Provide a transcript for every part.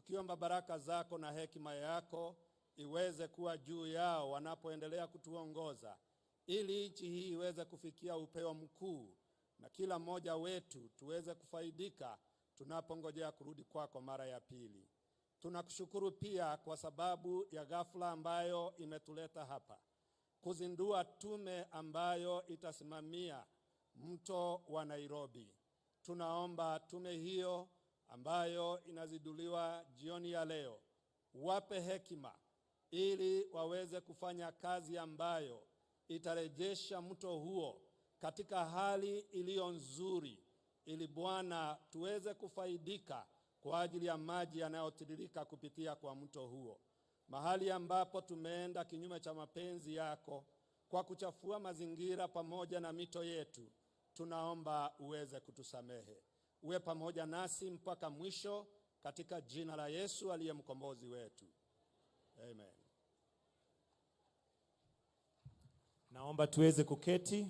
tukiomba baraka zako na hekima yako iweze kuwa juu yao wanapoendelea kutuongoza, ili nchi hii iweze kufikia upeo mkuu na kila mmoja wetu tuweze kufaidika tunapongojea kurudi kwako mara ya pili. Tunakushukuru pia kwa sababu ya ghafla ambayo imetuleta hapa, kuzindua tume ambayo itasimamia mto wa Nairobi. Tunaomba tume hiyo ambayo inaziduliwa jioni ya leo, wape hekima ili waweze kufanya kazi ambayo itarejesha mto huo katika hali iliyo nzuri, ili Bwana tuweze kufaidika kwa ajili ya maji yanayotiririka kupitia kwa mto huo. Mahali ambapo tumeenda kinyume cha mapenzi yako kwa kuchafua mazingira pamoja na mito yetu, tunaomba uweze kutusamehe. Uwe pamoja nasi mpaka mwisho, katika jina la Yesu aliye mkombozi wetu. Amen. Naomba tuweze kuketi.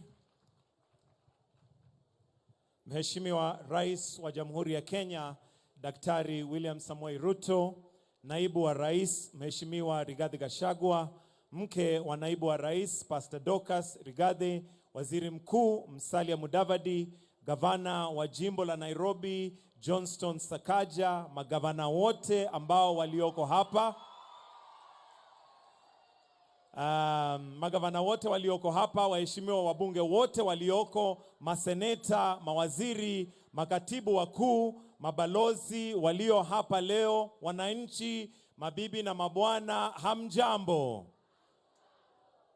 Mheshimiwa Rais wa Jamhuri ya Kenya, Daktari William Samoei Ruto, Naibu wa Rais Mheshimiwa Rigathi Gachagua, mke wa Naibu wa Rais Pastor Dorcas Rigathi, Waziri Mkuu Musalia Mudavadi, Gavana wa Jimbo la Nairobi Johnston Sakaja, magavana wote ambao walioko hapa, magavana wote walioko hapa, waheshimiwa wabunge wote walioko, maseneta, mawaziri, makatibu wakuu, mabalozi walio hapa leo, wananchi, mabibi na mabwana, hamjambo.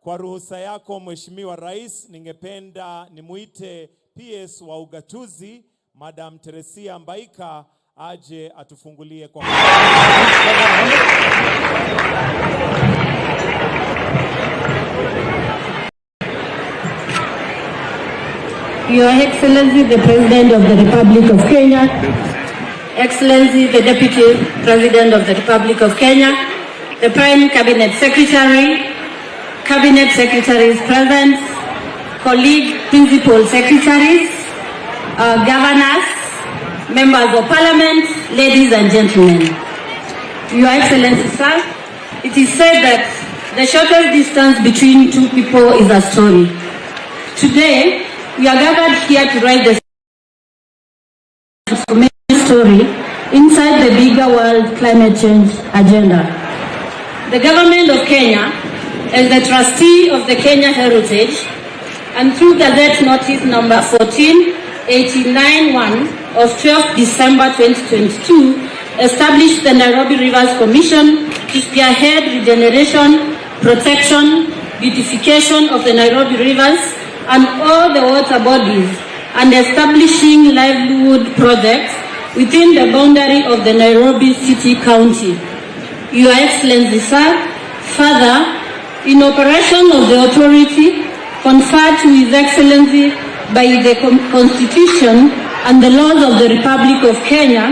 Kwa ruhusa yako Mheshimiwa Rais, ningependa nimuite PS wa ugatuzi Madam Teresia Mbaika aje atufungulie kwa Your Excellency the President of the Republic of Kenya, Excellency the Deputy President of the Republic of Kenya, the Prime Cabinet Secretary, Cabinet Secretaries present, colleague Principal Secretaries, Governors, Members of Parliament, ladies and gentlemen. Your Excellency, sir, it is said that the shortest distance between two people is a story. Today, we are gathered here to write the story inside the bigger world climate change agenda. The government of Kenya, as the trustee of the Kenya Heritage, and through Gazette Notice number 1489-1 of 12 December 2022, established the Nairobi Rivers Commission to spearhead regeneration, protection, beautification of the Nairobi rivers and all the water bodies, and establishing livelihood projects within the boundary of the Nairobi City County. Your Excellency, sir, further, in operation of the authority conferred to His Excellency by the Constitution and the laws of the Republic of Kenya,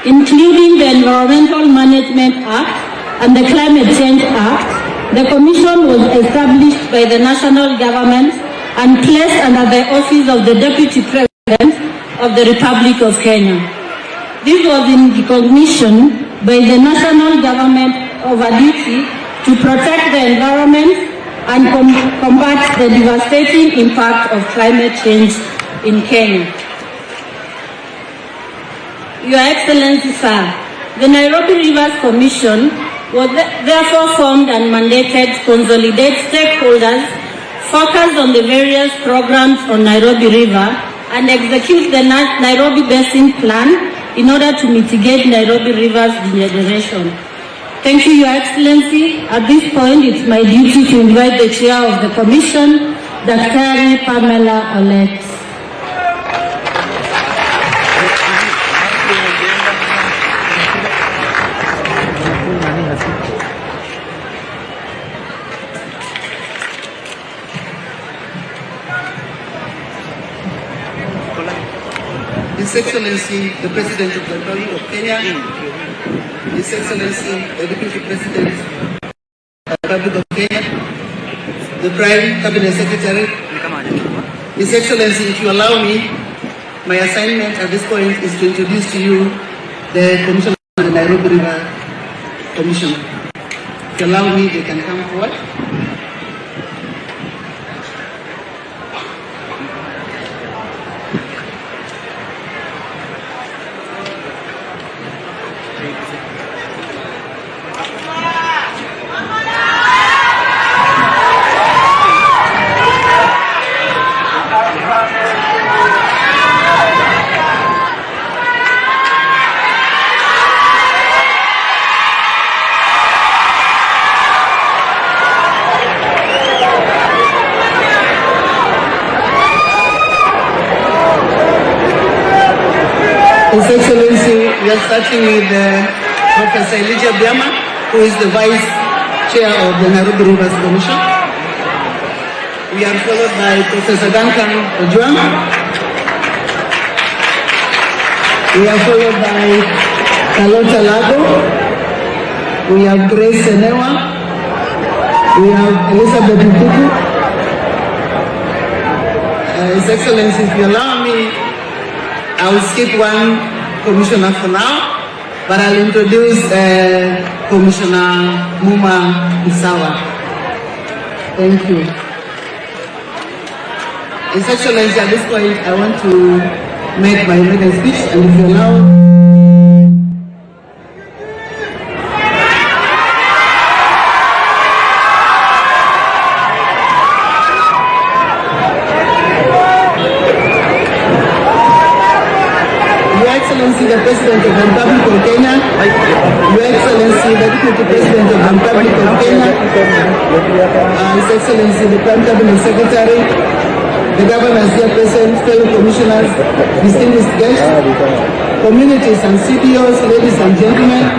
including the Environmental Management Act and the Climate Change Act, the Commission was established by the national government and placed under the office of the Deputy President of the Republic of Kenya. This was in recognition by the national government of a duty to protect the environment and combat the devastating impact of climate change in Kenya. Your Excellency, sir, the Nairobi Rivers Commission was therefore formed and mandated to consolidate stakeholders, focus on the various programs on Nairobi River, and execute the Nairobi Basin Plan in order to mitigate Nairobi River's degeneration. Thank you, Your Excellency. At this point, it's my duty to invite the Chair of the Commission, Dr. Pamela Olet. His Excellency, the President of the Republic of Kenya, His Excellency, the Deputy President of the Republic of Kenya, the Prime Cabinet Secretary, His Excellency, if you allow me, my assignment at this point is to introduce to you the Commission on the Nairobi River Commission. If you allow me, they can come forward. His Excellency, we are starting with Professor Elijah Biama, who is the Vice Chair of the Nairobi Rivers Commission. We are followed by Professor Duncan Ojuang. We are followed by Kalota Lago. We have Grace Senewa. We have Elizabeth Mpuku. His Excellency, if you allow me, I will skip one commissioner for now, but I'll introduce Commissioner Muma Isawa. Thank you. His Excellency, at this point, I want to make my maiden speech, and if you allow. The President of the Republic of Kenya, Your Excellency, the Deputy President of the Republic of Kenya, His Excellency, the Prime Cabinet Secretary, the Governor's Dear President, fellow commissioners, distinguished guests, communities and CBOs, ladies and gentlemen,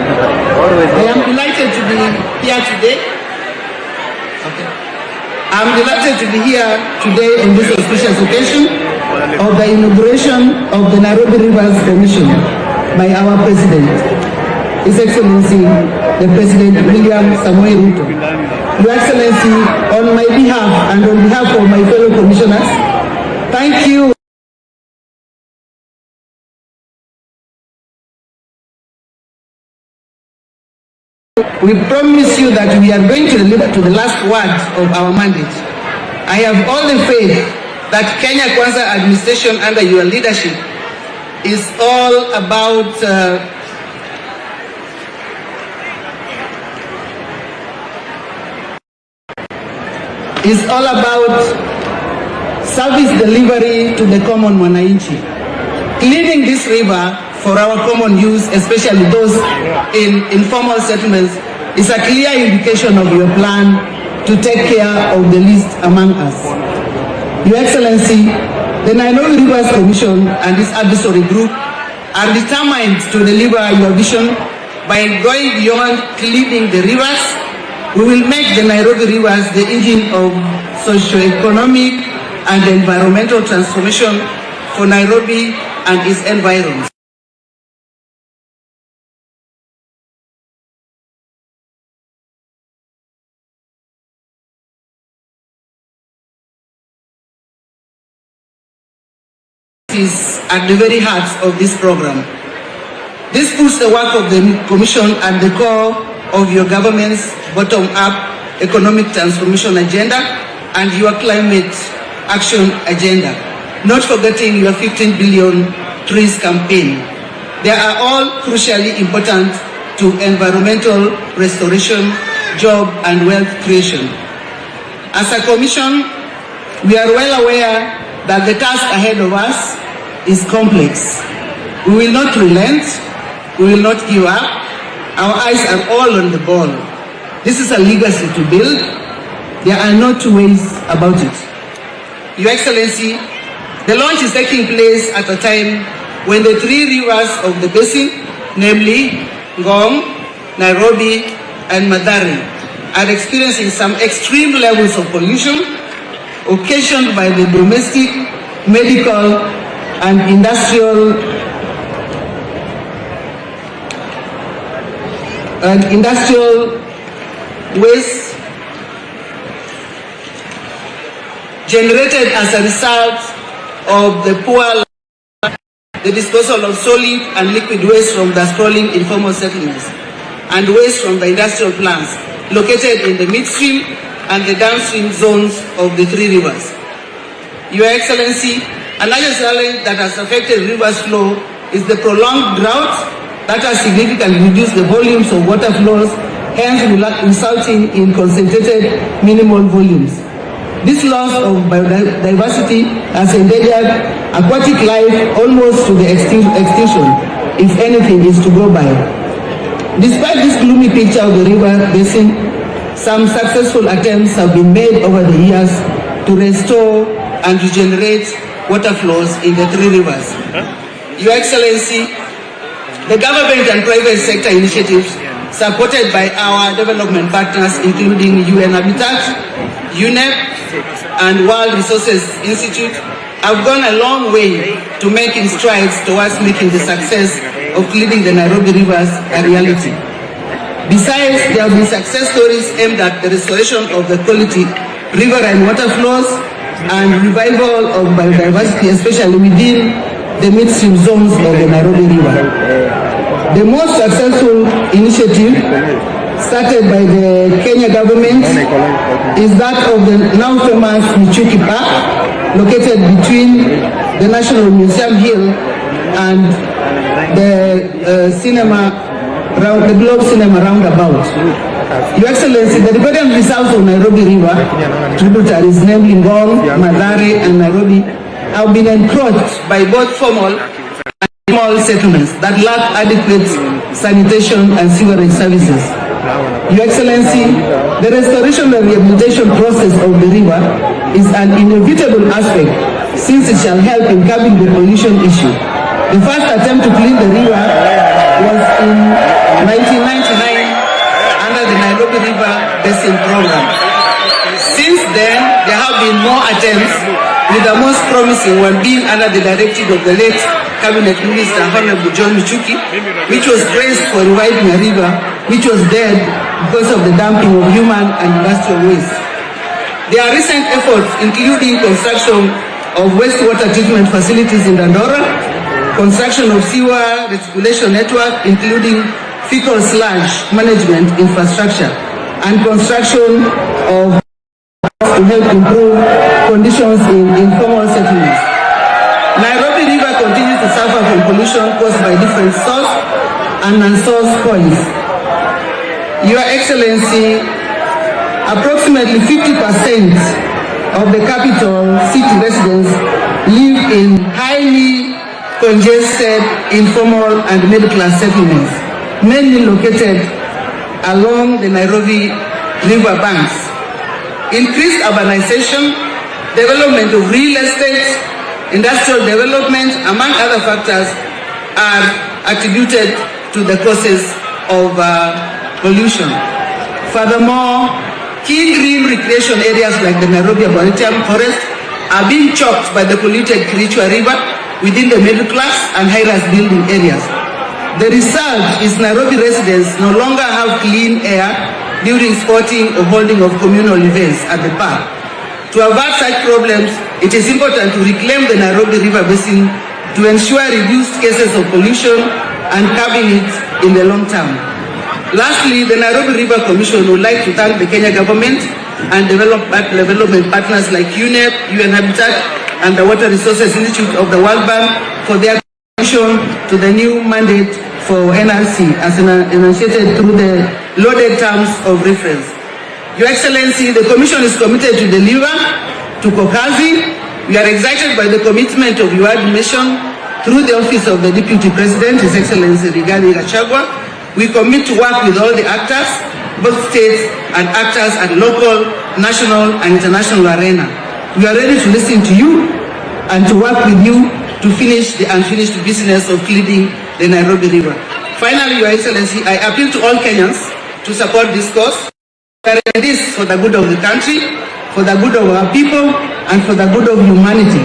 I am delighted to be here today. I'm delighted to be here today on this auspicious occasion of the inauguration of the Nairobi Rivers Commission by our President, His Excellency, the President William Samoei Ruto. Your Excellency, on my behalf and on behalf of my fellow commissioners, thank you. We promise you that we are going to deliver to the last word of our mandate. I have all the faith that Kenya Kwanza administration under your leadership is all about service delivery to the common mwananchi. Cleaning this river for our common use, especially those in informal settlements, is a clear indication of your plan to take care of the least among us. Your Excellency, the Nairobi Rivers Commission and this advisory group are determined to deliver your vision by going beyond cleaning the rivers. We will make the Nairobi Rivers the engine of socio-economic and environmental transformation for Nairobi and its environs. Is at the very heart of this program. This puts the work of the Commission at the core of your government's bottom-up economic transformation agenda and your climate action agenda, not forgetting your 15 billion trees campaign. They are all crucially important to environmental restoration, job and wealth creation. As a Commission, we are well aware that the task ahead of us is complex. We will not relent. We will not give up. Our eyes are all on the ball. This is a legacy to build. There are no two ways about it. Your Excellency, the launch is taking place at a time when the three rivers of the basin, namely Ngong, Nairobi, and Madari, are experiencing some extreme levels of pollution occasioned by the domestic, medical, and industrial waste generated as a result of the poor the disposal of solid and liquid waste from the sprawling informal settlements, and waste from the industrial plants located in the midstream and the downstream zones of the three rivers. Your Excellency, another challenge that has affected rivers flow is the prolonged drought that has significantly reduced the volumes of water flows, hence resulting in concentrated minimal volumes. This loss of biodiversity has endangered aquatic life almost to the extinction, if anything is to go by. Despite this gloomy picture of the river basin, some successful attempts have been made over the years to restore and regenerate water flows in the three rivers. Your Excellency, the government and private sector initiatives supported by our development partners including UN Habitat, UNEP and World Resources Institute have gone a long way to making strides towards making the success of cleaning the Nairobi rivers a reality. Besides, there have been success stories aimed at the restoration of the quality river and water flows and revival of biodiversity, especially within the midstream zones of the Nairobi River. The most successful initiative started by the Kenya government is that of the now famous Michuki Park, located between the National Museum Hill and the the Globe Cinema roundabout. Your Excellency, the riparian reserves of Nairobi River, tributaries namely Ngong, Mathare and Nairobi, have been encroached by both formal and informal settlements that lack adequate sanitation and sewerage services. Your Excellency, the restoration and rehabilitation process of the river is an inevitable aspect since it shall help in curbing the pollution issue. The first attempt to clean the river was in 1999 under the Nairobi River Basin Program. Since then, there have been more attempts, with the most promising one being under the directive of the late Cabinet Minister Honorable John Michuki, which was praised for reviving a river which was dead because of the dumping of human and industrial waste. There are recent efforts including construction of wastewater treatment facilities in Dandora, construction of sewer recirculation network including fecal sludge management infrastructure, and construction of to help improve conditions in informal settlements. Nairobi River continues to suffer from pollution caused by different source and non-source points. Your Excellency, approximately 50% of the capital city residents live in highly congested informal and middle-class settlements, mainly located along the Nairobi River banks. Increased urbanization, development of real estate, industrial development, among other factors, are attributed to the causes of pollution. Furthermore, key green recreation areas like the Nairobi Arboretum Forest are being choked by the polluted Kericho River within the middle class and high-rise building areas. The result is Nairobi residents no longer have clean air during sporting or holding of communal events at the park. To avert such problems, it is important to reclaim the Nairobi River Basin to ensure reduced cases of pollution and curbing it in the long term. Lastly, the Nairobi River Commission would like to thank the Kenya government and development partners like UNEP, UN Habitat, and the Water Resources Institute of the World Bank for their contribution to the new mandate for NRC as enunciated through the loaded terms of reference. Your Excellency, the Commission is committed to deliver to Kokazi. We are excited by the commitment of your mission through the Office of the Deputy President, His Excellency Rigathi Gachagua. We commit to work with all the actors, both states and actors at local, national and international arena. We are ready to listen to you and to work with you to finish the unfinished business of cleaning the Nairobi River. Finally, Your Excellency, I appeal to all Kenyans to support this cause. We are in this for the good of the country, for the good of our people, and for the good of humanity,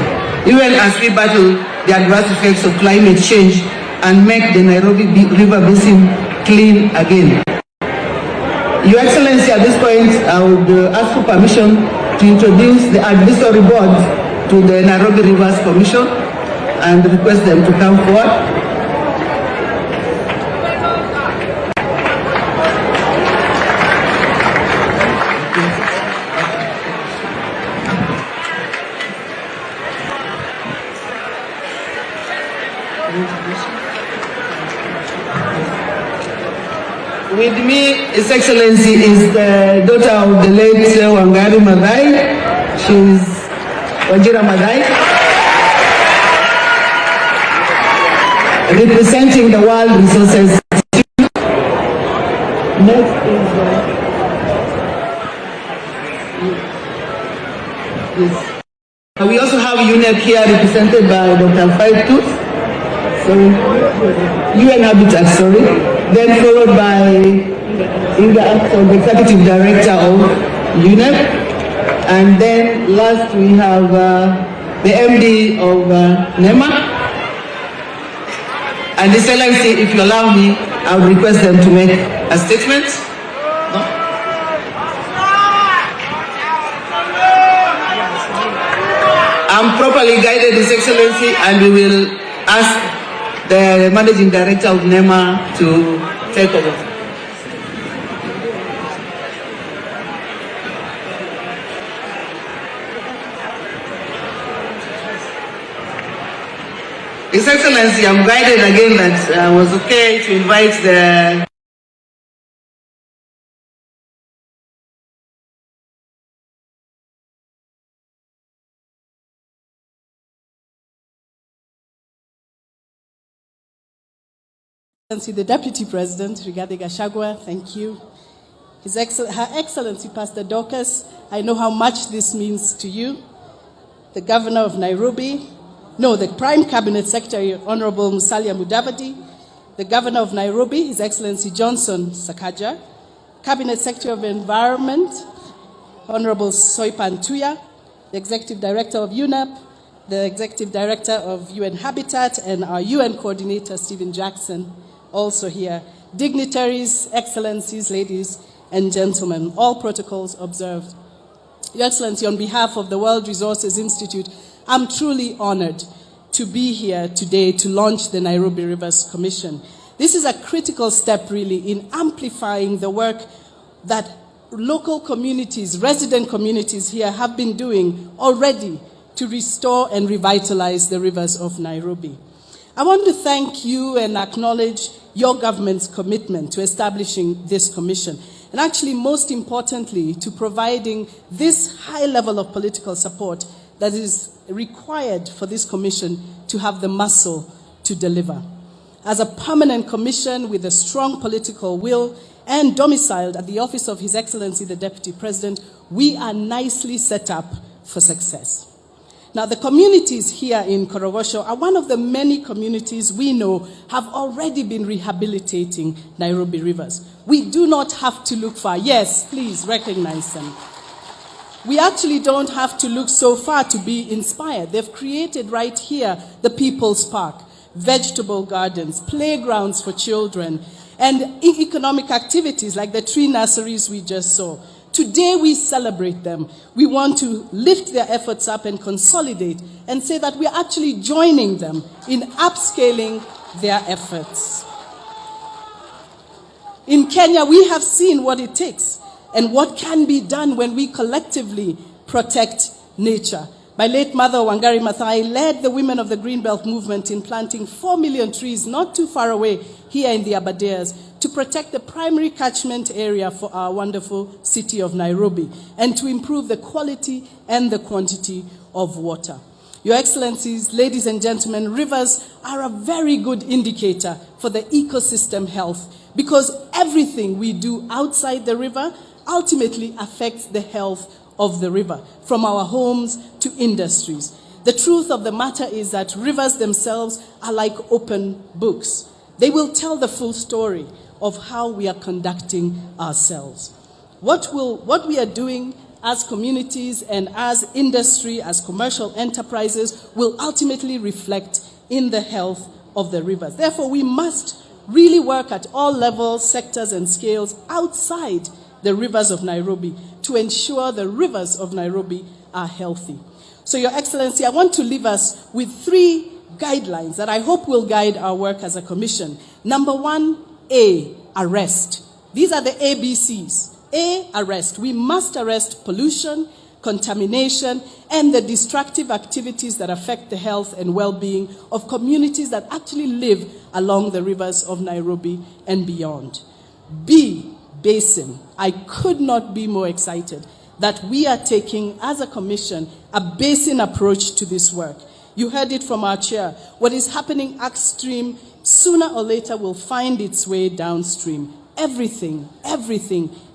even as we battle the adverse effects of climate change and make the Nairobi River Basin clean again. Your Excellency, at this point, I would ask for permission to introduce the advisory board to the Nairobi Rivers Commission. and request them to come forward. With me, His Excellency, is the daughter of the late Wangari Maathai. She's Wajira Maathai, representing the World Resources Institute. Next is yes. We also have UNEP here represented by Dr. Faitus. UN Habitat, then followed by Inga Axel, the Executive Director of UNEP, and then last we have the MD of NEMA. And Excellency, if you allow me, I would request them to make a statement. No? I'm properly guided, His Excellency, and we will ask the Managing Director of NEMA to take over. His Excellency, I'm guided again that I was okay to invite the The Deputy President, Rigathi Gachagua, thank you. Her Excellency, Pastor Dorcas, I know how much this means to you. The Governor of Nairobi, the Prime Cabinet Secretary, Honorable Musalia Mudavadi, the Governor of Nairobi, His Excellency Johnson Sakaja, Cabinet Secretary of Environment, Honorable Soipan Tuya, the Executive Director of UNEP, the Executive Director of UN Habitat, and our UN Coordinator, Stephen Jackson, also here. Dignitaries, Excellencies, ladies and gentlemen, all protocols observed. Your Excellency, on behalf of the World Resources Institute, I'm truly honored to be here today to launch the Nairobi Rivers Commission. This is a critical step, really, in amplifying the work that local communities, resident communities here have been doing already to restore and revitalize the rivers of Nairobi. I want to thank you and acknowledge your government's commitment to establishing this commission, and actually, most importantly, to providing this high level of political support that is required for this commission to have the muscle to deliver. As a permanent commission with a strong political will and domiciled at the office of His Excellency the Deputy President, we are nicely set up for success. Now, the communities here in Korogocho are one of the many communities we know have already been rehabilitating Nairobi rivers. We do not have to look far. Yes, please recognize them. We actually don't have to look so far to be inspired. They've created right here the People's Park, vegetable gardens, playgrounds for children, and economic activities like the tree nurseries we just saw. Today we celebrate them. We want to lift their efforts up and consolidate and say that we are actually joining them in upscaling their efforts. In Kenya, we have seen what it takes and what can be done when we collectively protect nature. My late mother, Wangari Maathai, led the women of the Greenbelt movement in planting 4 million trees not too far away here in the Aberdares to protect the primary catchment area for our wonderful city of Nairobi and to improve the quality and the quantity of water. Your Excellencies, ladies and gentlemen, rivers are a very good indicator for the ecosystem health because everything we do outside the river ultimately affects the health of the river, from our homes to industries. The truth of the matter is that rivers themselves are like open books. They will tell the full story of how we are conducting ourselves. What we are doing as communities and as industry, as commercial enterprises, will ultimately reflect in the health of the rivers. Therefore, we must really work at all levels, sectors, and scales outside the rivers of Nairobi to ensure the rivers of Nairobi are healthy. So, Your Excellency, I want to leave us with 3 guidelines that I hope will guide our work as a commission. Number 1A, arrest. These are the ABCs. A, arrest. We must arrest pollution, contamination, and the destructive activities that affect the health and well-being of communities that actually live along the rivers of Nairobi and beyond. B, basin. I could not be more excited that we are taking, as a commission, a basin approach to this work. You heard it from our chair. What is happening upstream, sooner or later will find its way downstream. Everything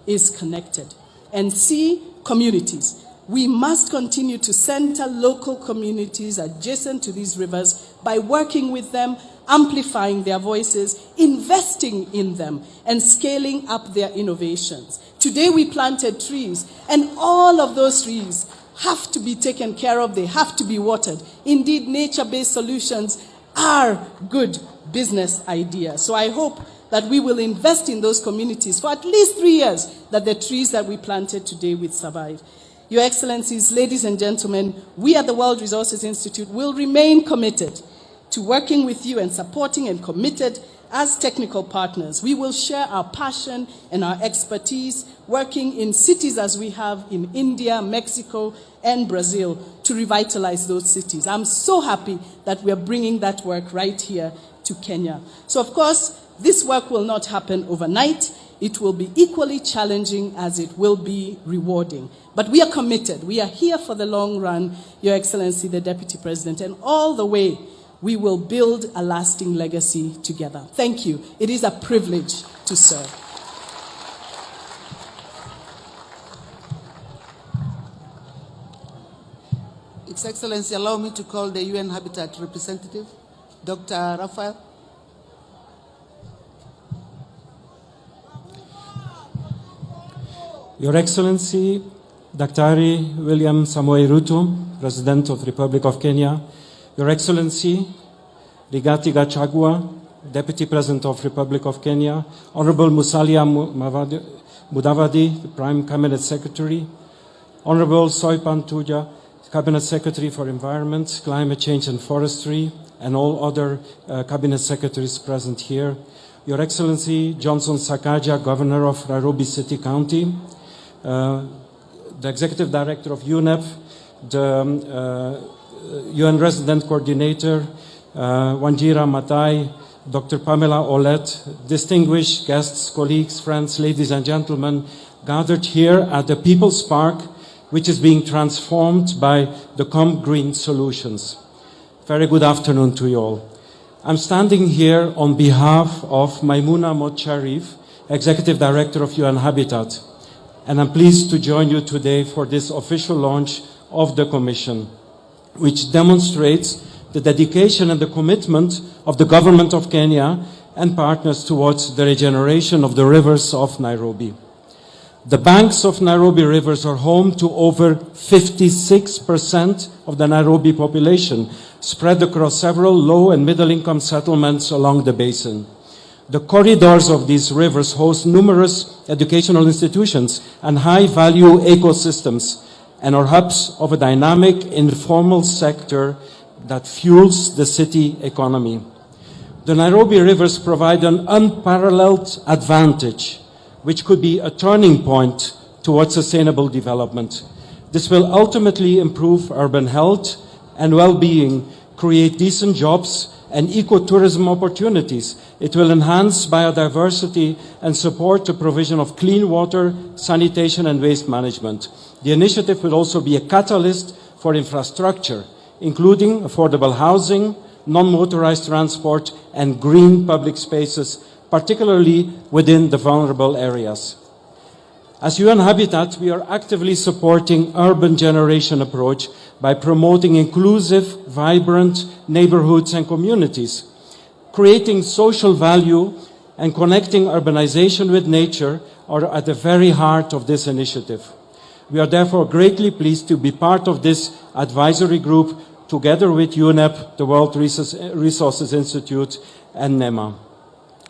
is connected. And C, communities. We must continue to center local communities adjacent to these rivers by working with them, amplifying their voices, investing in them, and scaling up their innovations. Today we planted trees, and all of those trees have to be taken care of. They have to be watered. Indeed, nature-based solutions are good business ideas. So I hope that we will invest in those communities for at least 3 years, that the trees that we planted today will survive. Your Excellencies, ladies and gentlemen, we at the World Resources Institute will remain committed to working with you and supporting and committed as technical partners. We will share our passion and our expertise working in cities as we have in India, Mexico, and Brazil to revitalize those cities. I'm so happy that we are bringing that work right here to Kenya. So, of course, this work will not happen overnight. It will be equally challenging as it will be rewarding. But we are committed. We are here for the long run, Your Excellency, the Deputy President, and all the way we will build a lasting legacy together. Thank you. It is a privilege to serve. His Excellency, allow me to call the UN Habitat representative, Dr. Raphael. Your Excellency, Daktari William Samoei Ruto, President of the Republic of Kenya, Your Excellency, Rigathi Gachagua, Deputy President of the Republic of Kenya, Honorable Musalia Mudavadi, the Prime Cabinet Secretary, Honorable Soipan Tuja, Cabinet Secretary for Environment, Climate Change and Forestry, and all other Cabinet Secretaries present here, Your Excellency Johnson Sakaja, Governor of Nairobi City County, the Executive Director of UNEP, the UN Resident Coordinator, Wanjira Matai, Dr. Pamela Olet, distinguished guests, colleagues, friends, ladies and gentlemen, gathered here at the People's Park, which is being transformed by the Com Green Solutions. Very good afternoon to you all. I'm standing here on behalf of Maimouna Mod Sharif, Executive Director of UN Habitat, and I'm pleased to join you today for this official launch of the Commission, which demonstrates the dedication and the commitment of the Government of Kenya and partners towards the regeneration of the rivers of Nairobi. The banks of Nairobi rivers are home to over 56% of the Nairobi population, spread across several low and middle income settlements along the basin. The corridors of these rivers host numerous educational institutions and high-value ecosystems, and are hubs of a dynamic informal sector that fuels the city economy. The Nairobi rivers provide an unparalleled advantage, which could be a turning point towards sustainable development. This will ultimately improve urban health and well-being, create decent jobs and ecotourism opportunities. It will enhance biodiversity and support the provision of clean water, sanitation and waste management. The initiative will also be a catalyst for infrastructure, including affordable housing, non-motorized transport and green public spaces, particularly within the vulnerable areas. As UN Habitat, we are actively supporting urban generation approach by promoting inclusive, vibrant neighborhoods and communities. Creating social value and connecting urbanization with nature are at the very heart of this initiative. We are therefore greatly pleased to be part of this advisory group together with UNEP, the World Resources Institute, and NEMA.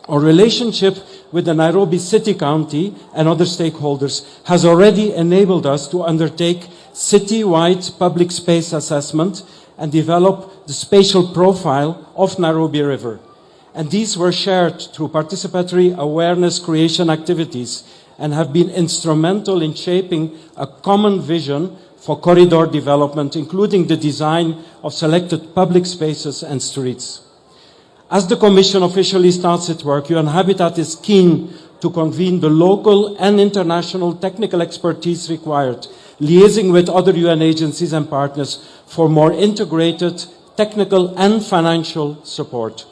Our relationship with the Nairobi City County and other stakeholders has already enabled us to undertake city-wide public space assessment and develop the spatial profile of Nairobi River. And these were shared through participatory awareness creation activities and have been instrumental in shaping a common vision for corridor development, including the design of selected public spaces and streets. As the Commission officially starts its work, UN Habitat is keen to convene the local and international technical expertise required, liaising with other UN agencies and partners for more integrated technical and financial support.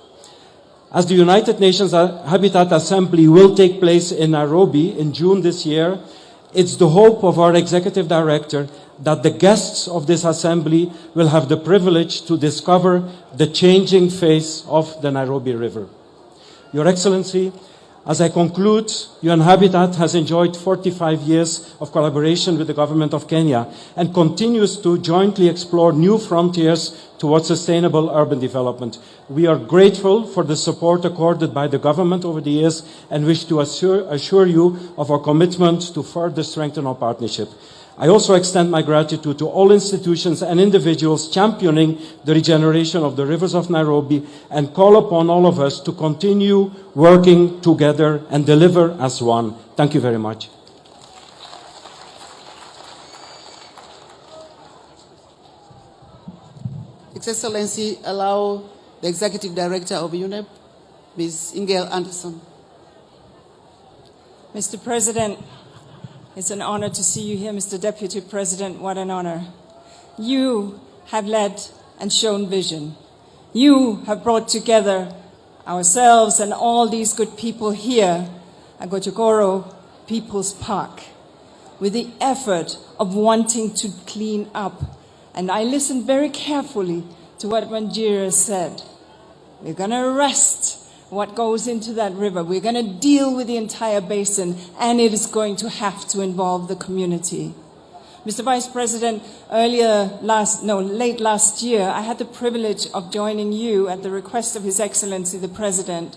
As the United Nations Habitat Assembly will take place in Nairobi in June this year, it's the hope of our Executive Director that the guests of this assembly will have the privilege to discover the changing face of the Nairobi River. Your Excellency, as I conclude, UN Habitat has enjoyed 45 years of collaboration with the government of Kenya and continues to jointly explore new frontiers towards sustainable urban development. We are grateful for the support accorded by the government over the years and wish to assure you of our commitment to further strengthen our partnership. I also extend my gratitude to all institutions and individuals championing the regeneration of the rivers of Nairobi and call upon all of us to continue working together and deliver as one. Thank you very much. His Excellency, allow the Executive Director of UNEP, Ms. Ingel Anderson. Mr. President, it's an honor to see you here, Mr. Deputy President. What an honor. You have led and shown vision. You have brought together ourselves and all these good people here at Korogocho People's Park with the effort of wanting to clean up. And I listened very carefully to what Wanjira said. We're going to arrest what goes into that river. We're going to deal with the entire basin, and it is going to have to involve the community. Mr. Vice President, late last year, I had the privilege of joining you at the request of His Excellency the President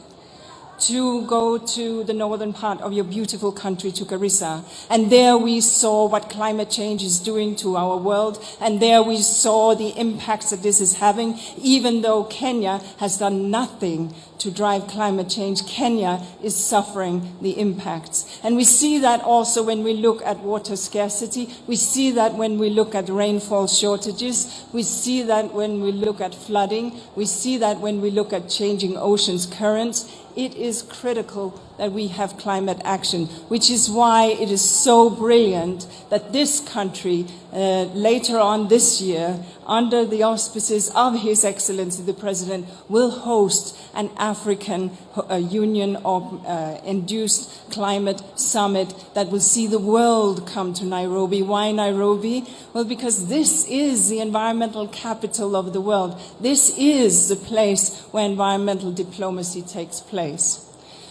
to go to the northern part of your beautiful country, to Garissa. And there we saw what climate change is doing to our world. And there we saw the impacts that this is having. Even though Kenya has done nothing to drive climate change, Kenya is suffering the impacts. And we see that also when we look at water scarcity. We see that when we look at rainfall shortages. We see that when we look at flooding. We see that when we look at changing oceans currents. It is critical that we have climate action, which is why it is so brilliant that this country, later on this year, under the auspices of His Excellency the President, will host an African Union of induced climate summit that will see the world come to Nairobi. Why Nairobi? Well, because this is the environmental capital of the world. This is the place where environmental diplomacy takes place.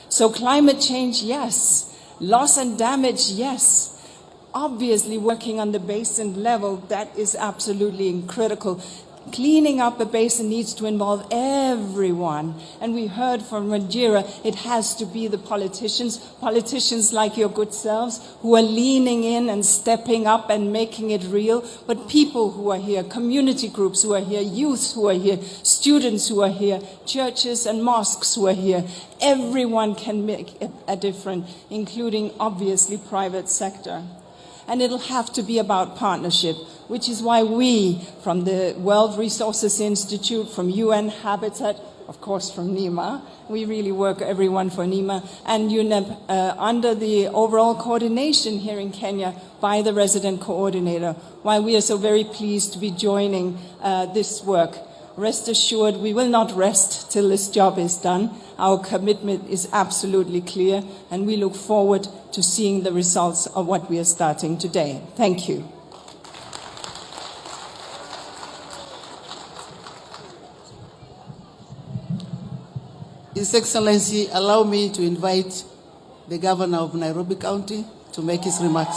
So climate change, yes. Loss and damage, yes. Obviously, working on the basin level, that is absolutely critical. Cleaning up a basin needs to involve everyone. And we heard from Wanjira, it has to be the politicians like your good selves, who are leaning in and stepping up and making it real. But people who are here, community groups who are here, youth who are here, students who are here, churches and mosques who are here. Everyone can make a difference, including, obviously, private sector. And it'll have to be about partnership, which is why we, from the World Resources Institute, from UN Habitat, of course from NEMA, we really work everyone for NEMA, and UNEP under the overall coordination here in Kenya by the resident coordinator, why we are so very pleased to be joining this work. Rest assured, we will not rest till this job is done. Our commitment is absolutely clear, and we look forward to seeing the results of what we are starting today. Thank you. His Excellency, allow me to invite the Governor of Nairobi County to make his remarks.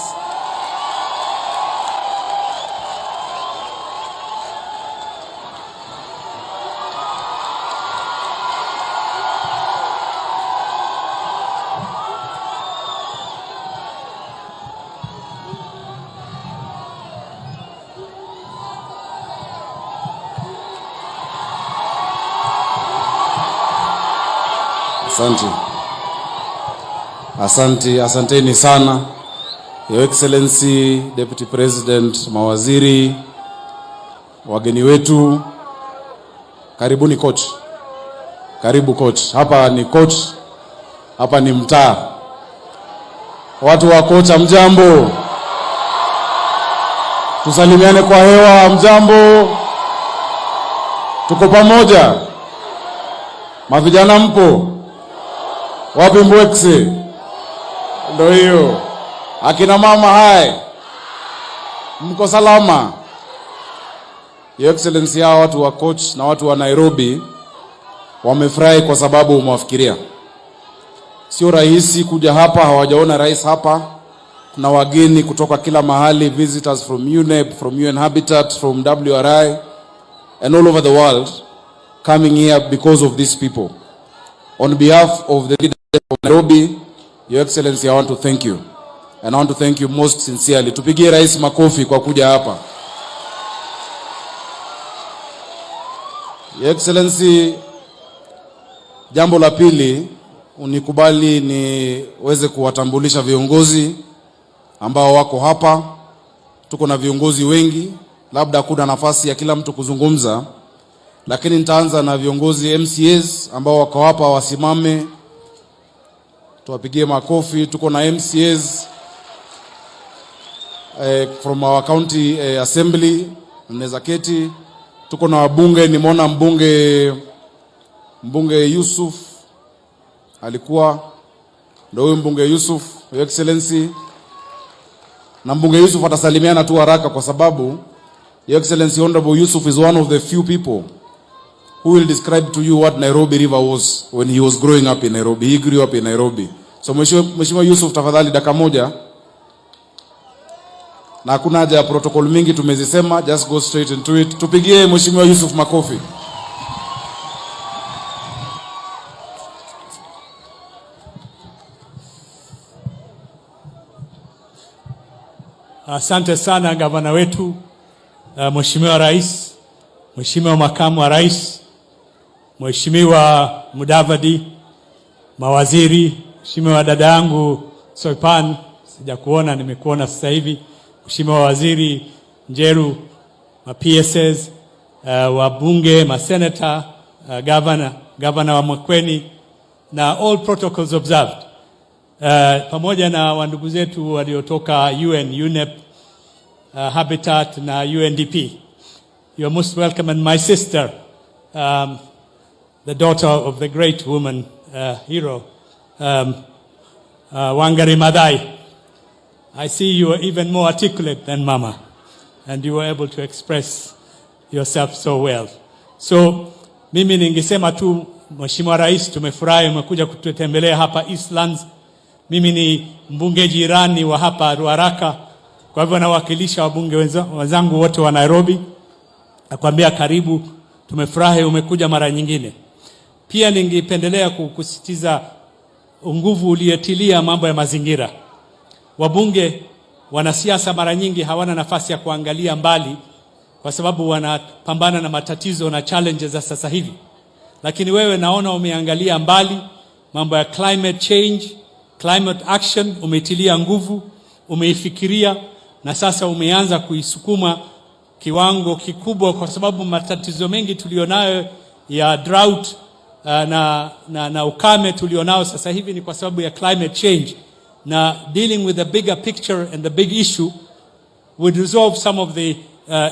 Asanteni sana. Your Excellency, Deputy President, mawaziri, wageni wetu, karibuni coach. Karibu coach. Hapa ni coach. Hapa ni mtaa. Watu wa coach, mjambo. Tusalimiane kwa hewa, mjambo. Tuko pamoja. Mavijana mpo? Wapi Mbwekse? Ndio hiyo. Akina mama hai. Mko salama? Your Excellency, hao watu wa coach na watu wa Nairobi wamefurahi kwa sababu umewafikiria. Sio rahisi kuja hapa, hawajaona rais hapa. Kuna wageni kutoka kila mahali, visitors from UNEP, from UN Habitat, from WRI and all over the world coming here because of these people. On behalf of the leadership of Nairobi, Your Excellency, I want to thank you. And I want to thank you most sincerely. Tupigie rais makofi kwa kuja hapa. Your Excellency, jambo la pili, unikubali niweze kuwatambulisha viongozi ambao wako hapa. Tuko na viongozi wengi, labda kuna nafasi ya kila mtu kuzungumza, lakini nitaanza na viongozi MCAs ambao wako hapa, wasimame tuwapigie makofi. Tuko na MCAs from our county assembly, mnaweza keti. Tuko na wabunge, nimeona mbunge Yusuf alikuwa, ndio huyo mbunge Yusuf, Your Excellency. Na mbunge Yusuf atasalimiana tu haraka kwa sababu Your Excellency, Honorable Yusuf is one of the few people who will describe to you what Nairobi River was when he was growing up in Nairobi. He grew up in Nairobi. So Mheshimiwa Yusuf, tafadhali dakika moja. Na hakuna haja ya protocol mingi, tumezisema, just go straight into it. Tupigie Mheshimiwa Yusuf makofi. Asante sana gavana wetu, Mheshimiwa Rais, Mheshimiwa Makamu wa Rais, Mheshimiwa Mudavadi, mawaziri, Mheshimiwa dada yangu Soipan, sijakuona, nimekuona sasa hivi, Mheshimiwa Waziri Njeru, ma PSS, wabunge, ma senator, governor wa Mkweni, na all protocols observed. Pamoja na wandugu zetu waliotoka UN, UNEP, Habitat na UNDP. You are most welcome. And my sister, the daughter of the great woman, hero, Wangari Maathai. I see you are even more articulate than Mama, and you were able to express yourself so well. So, mimi ningesema tu, Mheshimiwa Rais, tumefurahi umekuja kututembelea hapa Eastlands. Mimi ni mbunge jirani wa hapa Ruaraka, kwa hivyo nawakilisha wabunge wenzangu wote wa Nairobi. Nakwambia karibu, tumefurahi umekuja mara nyingine. Pia ningependelea kusisitiza nguvu uliotilia mambo ya mazingira. Wabunge, wanasiasa mara nyingi hawana nafasi ya kuangalia mbali kwa sababu wanapambana na matatizo na challenges za sasa hivi. Lakini wewe naona umeangalia mbali mambo ya climate change, climate action, umetilia nguvu, umeifikiria, na sasa umeanza kuisukuma kiwango kikubwa, kwa sababu matatizo mengi tulionayo ya drought na ukame tulionao sasa hivi ni kwa sababu ya climate change. Na dealing with the bigger picture and the big issue would resolve some of the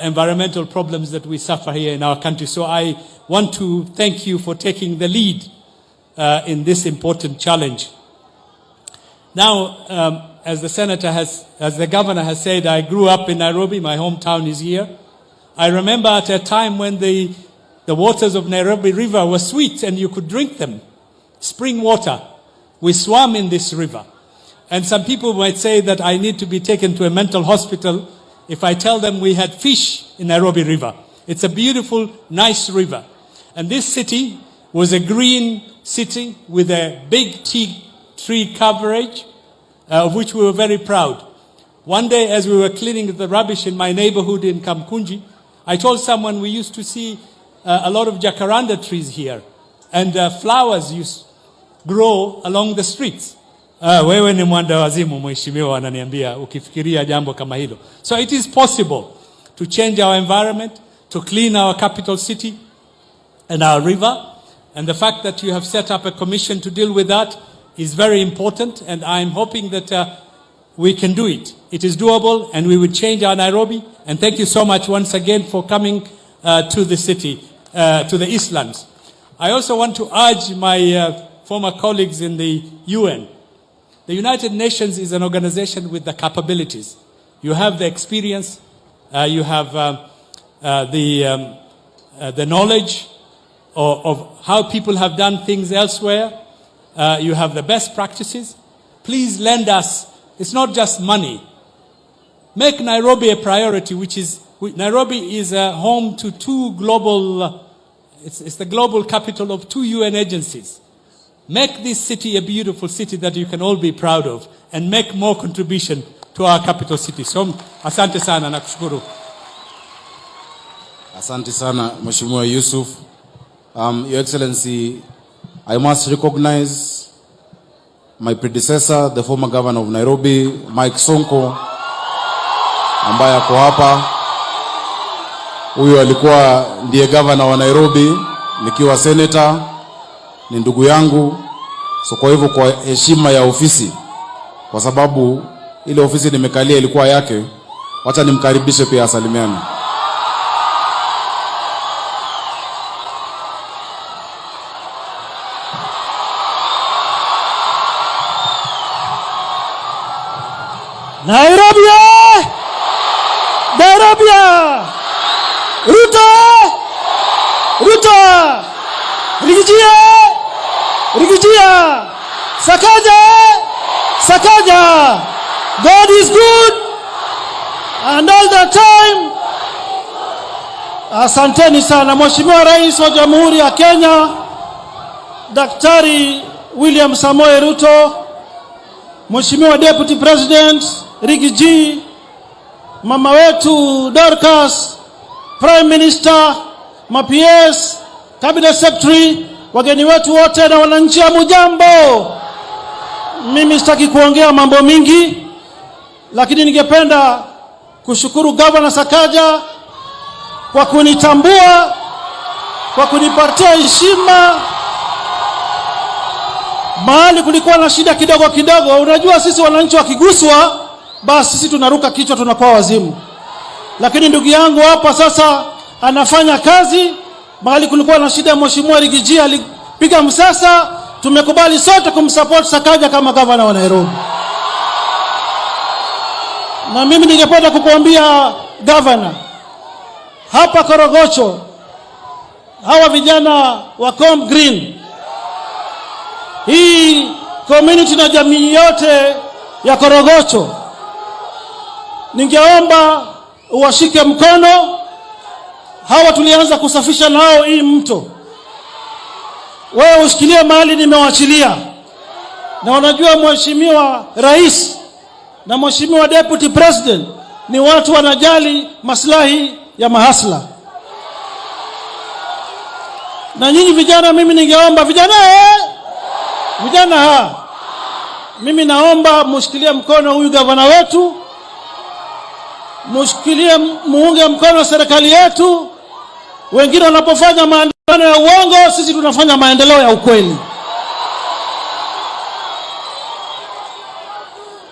environmental problems that we suffer here in our country. So I want to thank you for taking the lead in this important challenge. Now, as the governor has said, I grew up in Nairobi. My hometown is here. I remember at a time when the waters of Nairobi River were sweet and you could drink them. Spring water. We swam in this river. And some people might say that I need to be taken to a mental hospital if I tell them we had fish in Nairobi River. It's a beautiful, nice river. And this city was a green city with a big tree coverage, of which we were very proud. One day, as we were cleaning the rubbish in my neighborhood in Kamkunji, I told someone we used to see a lot of jacaranda trees here, and flowers grow along the streets. Wewe ni mwanda wazimu mheshimiwa, ananiambia ukifikiria jambo kama hilo. So it is possible to change our environment, to clean our capital city and our river. And the fact that you have set up a commission to deal with that is very important, and I'm hoping that we can do it. It is doable, and we will change our Nairobi. And thank you so much once again for coming to the city, to the Eastlands. I also want to urge my former colleagues in the UN. The United Nations is an organization with the capabilities. You have the experience, you have the knowledge of how people have done things elsewhere. You have the best practices. Please lend us. It's not just money. Make Nairobi a priority, Nairobi is home to two global, it's the global capital of 2 UN agencies. Make this city a beautiful city that you can all be proud of, and make more contribution to our capital city. So, asante sana na kushukuru. Asante sana, Mheshimiwa Yusuf. Your Excellency, I must recognize my predecessor, the former governor of Nairobi, Mike Sonko, ambaye ako hapa. Huyu alikuwa ndiye governor wa Nairobi, nikiwa senator, ni ndugu yangu. So kwa hivyo, kwa heshima ya ofisi, kwa sababu ile ofisi nimekalia ilikuwa yake, wacha nimkaribishe pia asalimiane. Nairobi! Nairobi! Ruto! Ruto! Rigijia! Sakaja! Sakaja! God is good, and all the time. Asanteni sana Mheshimiwa Rais wa Jamhuri ya Kenya, Daktari William Samoei Ruto, Mheshimiwa Deputy President Riggy G, mama wetu Dorcas, Prime Minister, ma-PS, Cabinet Secretary, wageni wetu wote na wananchi, hamujambo. Mimi sitaki kuongea mambo mingi, lakini ningependa kushukuru Governor Sakaja kwa kunitambua, kwa kunipatia heshima mahali kulikuwa na shida kidogo kidogo. Unajua sisi wananchi wakiguswa, basi sisi tunaruka kichwa, tunakuwa wazimu. Lakini ndugu yangu hapa sasa anafanya kazi mahali kulikuwa na shida. Mheshimiwa Riggy G alipiga msasa, tumekubali sote kumsupport Sakaja kama governor wa Nairobi. Na mimi ningependa kukuambia governor, hapa Korogocho, hawa vijana wa Com Green, hii community na jamii yote ya Korogocho, ningeomba uwashike mkono. Hawa tulianza kusafisha nao hii mto. Wewe ushikilie mahali nimewachilia. Na unajua Mheshimiwa Rais na Mheshimiwa Deputy President ni watu wanajali maslahi ya mahasla. Na nyinyi vijana, mimi ningeomba vijana mimi naomba mushikilie mkono huyu gavana wetu, mushikilie, muunge mkono serikali yetu. Wengine wanapofanya maandamano ya uongo, sisi tunafanya maendeleo ya ukweli.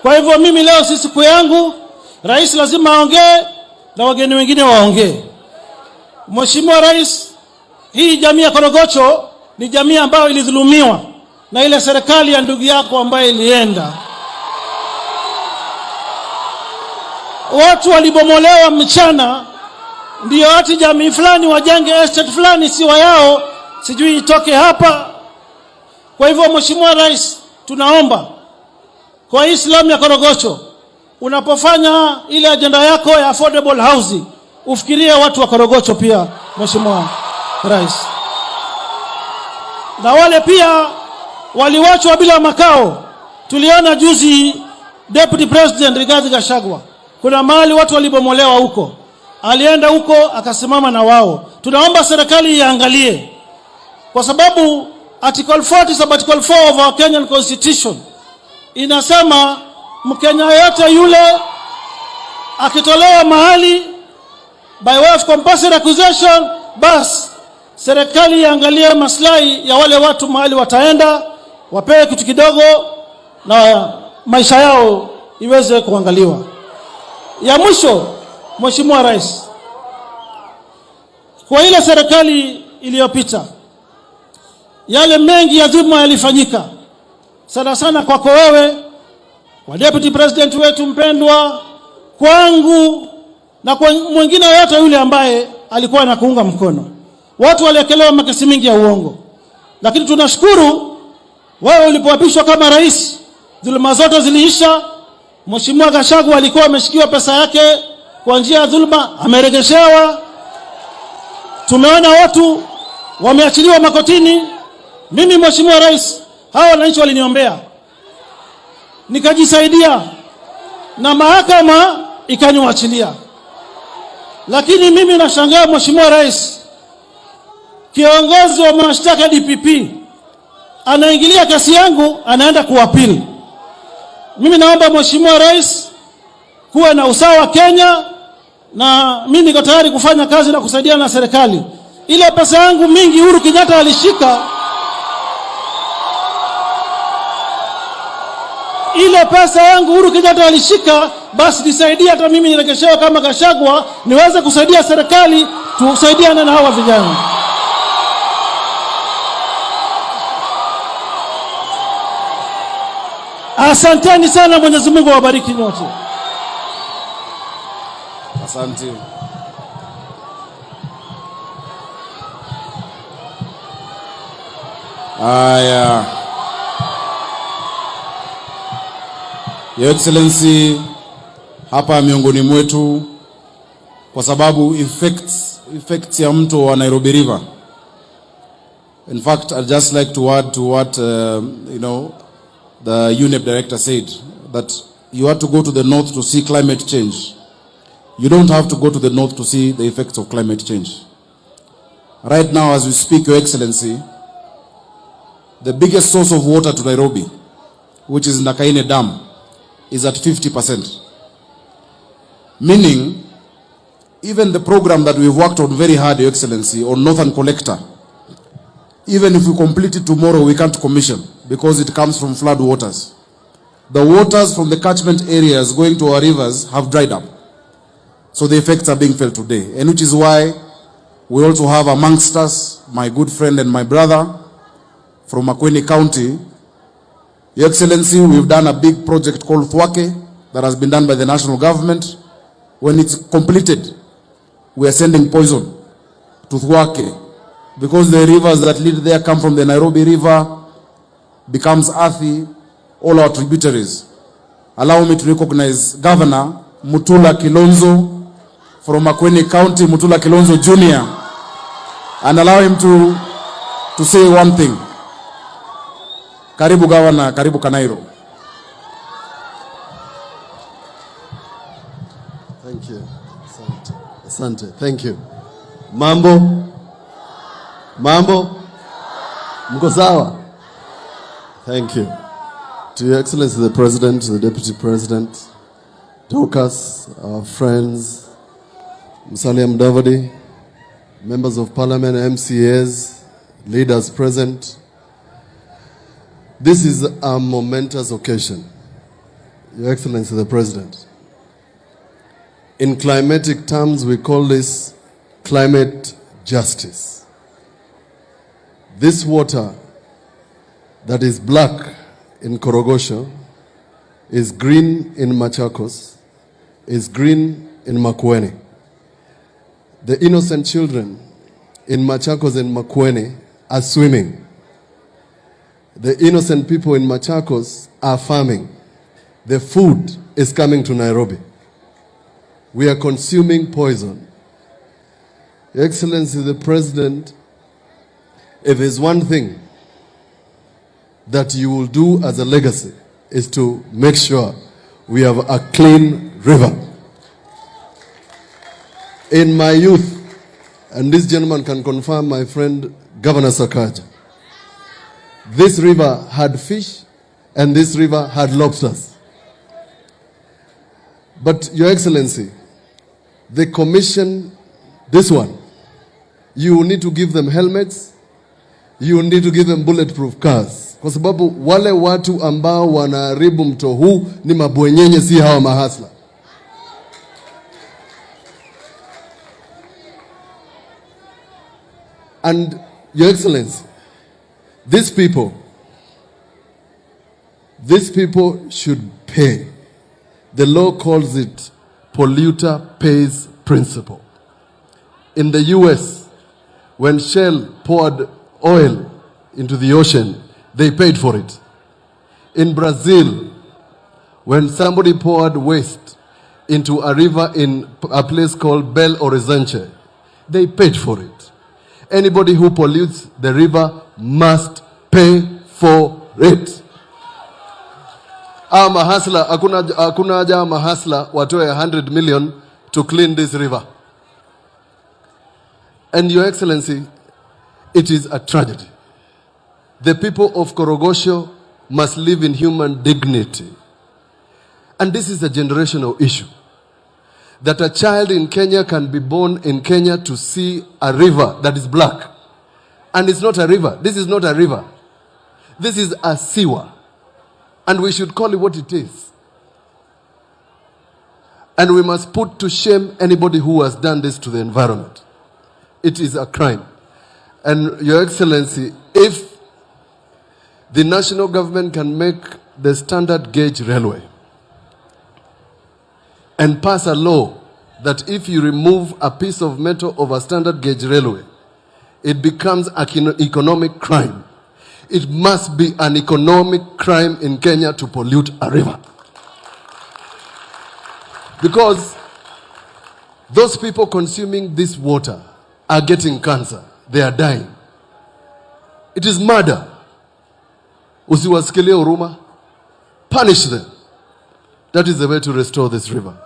Kwa hivyo mimi leo si siku yangu, rais lazima aongee na wageni wengine waongee. Mheshimiwa Rais, hii jamii ya Korogocho ni jamii ambayo ilidhulumiwa na ile serikali ya ndugu yako ambayo ilienda. Watu walibomolewa mchana, ndio ati jamii fulani wajenge estate fulani siwa yao, sijui itoke hapa. Kwa hivyo Mheshimiwa Rais, tunaomba kwa Islam ya Korogocho, unapofanya ile agenda yako ya affordable housing, ufikirie watu wa Korogocho pia Mheshimiwa Rais. Na wale pia waliwachwa bila makao. Tuliona juzi Deputy President Rigathi Gachagua, kuna mahali watu walibomolewa huko, alienda huko akasimama na wao. Tunaomba serikali iangalie, kwa sababu Article 40 sub Article 4 of our Kenyan Constitution inasema Mkenya yote yule akitolewa mahali by way of compulsory accusation, bas serikali iangalie maslahi ya wale watu mahali wataenda, wapewe kitu kidogo na maisha yao iweze kuangaliwa. Ya mwisho, Mheshimiwa Rais, kwa ile serikali iliyopita, yale mengi ya dhulma yalifanyika, sana sana kwako wewe, kwa Deputy President wetu mpendwa, kwangu na kwa mwingine yote yule ambaye alikuwa anakuunga mkono. Watu waliekelewa makesi mingi ya uongo, lakini tunashukuru wewe ulipoapishwa kama rais, dhulma zote ziliisha. Mheshimiwa Gachagua alikuwa ameshikiwa pesa yake kwa njia ya dhulma, amerejeshewa. Tumeona watu wameachiliwa makotini. Mimi Mheshimiwa Rais, hao wananchi waliniombea, nikajisaidia na mahakama ikaniachilia. Lakini mimi nashangaa Mheshimiwa Rais, kiongozi wa mashtaka DPP anaingilia kesi yangu, anaenda kuapili. Mimi naomba Mheshimiwa Rais kuwe na usawa Kenya, na mimi niko tayari kufanya kazi na kusaidia na serikali. Ile pesa yangu mingi Uhuru Kenyatta alishika, ile pesa yangu Uhuru Kenyatta alishika, basi nisaidie hata mimi nirejeshewe kama Gachagua, niweze kusaidia serikali, tusaidiane na hawa vijana. Asanteni sana, Mwenyezi Mungu awabariki nyote. Asante. Aya. Your Excellency, hapa miongoni mwetu, kwa sababu effects ya mto wa Nairobi River. In fact, I'd just like to add to what the UNEP director said, that you have to go to the north to see climate change. You don't have to go to the north to see the effects of climate change. Right now, as we speak, Your Excellency, the biggest source of water to Nairobi, which is Nakaine Dam, is at 50%. Meaning, even the program that we've worked on very hard, Your Excellency, on Northern Collector, even if we complete it tomorrow, we can't commission because it comes from flood waters. The waters from the catchment areas going to our rivers have dried up. So the effects are being felt today. And which is why we also have amongst us my good friend and my brother from Makueni County. Your Excellency, we've done a big project called Thwake that has been done by the national government. When it's completed, we are sending poison to Thwake, because the rivers that lead there come from the Nairobi River, becomes earthy, all our tributaries. Allow me to recognize Governor Mutula Kilonzo from Makueni County, Mutula Kilonzo Jr., and allow him to say one thing. Karibu Governor, karibu Kanairo. Thank you. Asante. Thank you. Mambo? Mko sawa? Thank you. To Your Excellency the President, the Deputy President, Dorcas, our friends, Musalia Mudavadi, members of Parliament, MCAs, leaders present. This is a momentous occasion, Your Excellency the President. In climatic terms, we call this climate justice. This water that is black in Korogocho is green in Machakos, is green in Makueni. The innocent children in Machakos and Makueni are swimming. The innocent people in Machakos are farming. The food is coming to Nairobi. We are consuming poison. Your Excellency the President, if there's one thing that you will do as a legacy, is to make sure we have a clean river. In my youth, and this gentleman can confirm, my friend Governor Sakaja, this river had fish and this river had lobsters. But Your Excellency, the commission, this one, you need to give them helmets, you need to give them bulletproof cars. Kwa sababu wale watu ambao wanaharibu mto huu ni mabwenyenye, si hawa mahasla. And Your Excellency, these people should pay. The law calls it polluter pays principle. In the US, when Shell poured oil into the ocean, they paid for it. In Brazil, when somebody poured waste into a river in a place called Belo Horizonte, they paid for it. Anybody who pollutes the river must pay for it. Mahasla, hakuna haja mahasla watoe 100 million to clean this river. And Your Excellency, it is a tragedy. The people of Korogocho must live in human dignity. And this is a generational issue. That a child in Kenya can be born in Kenya to see a river that is black. And it's not a river. This is not a river. This is a sewer. And we should call it what it is. And we must put to shame anybody who has done this to the environment. It is a crime. And Your Excellency, if the national government can make the standard gauge railway and pass a law that if you remove a piece of metal of a standard gauge railway, it becomes an economic crime. It must be an economic crime in Kenya to pollute a river. Because those people consuming this water are getting cancer. They are dying. It is murder. Usiwasikilie huruma. Punish them. That is the way to restore this river.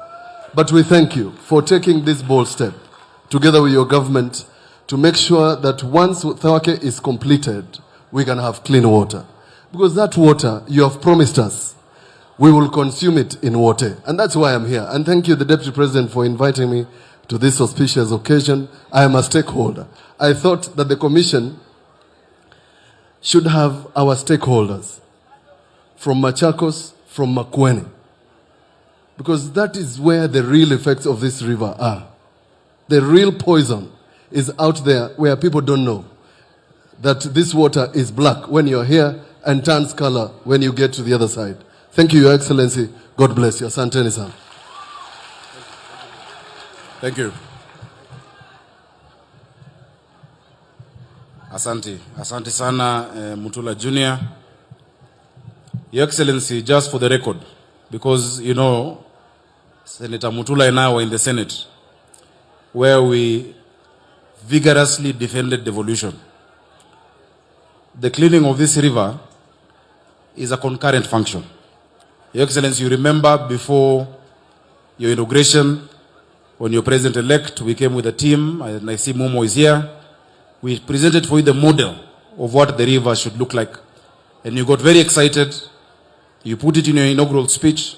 But we thank you for taking this bold step, together with your government, to make sure that once Thawake is completed, we can have clean water. Because that water, you have promised us, we will consume it in water. And that's why I'm here. And thank you, the Deputy President, for inviting me to this auspicious occasion. I am a stakeholder. I thought that the Commission should have our stakeholders from Machakos, from Makueni. Because that is where the real effects of this river are. The real poison is out there where people don't know that this water is black when you're here and turns color when you get to the other side. Thank you, Your Excellency. God bless you. Asanteni sana. Thank you. Asante sana, Mutula Jr. Your Excellency, just for the record, because, you know, Senator Mutula and I were in the Senate, where we vigorously defended devolution. The cleaning of this river is a concurrent function. Your Excellency, you remember before your inauguration, when your president-elect, we came with a team, and I see Momo is here. We presented for you the model of what the river should look like. And you got very excited. You put it in your inaugural speech.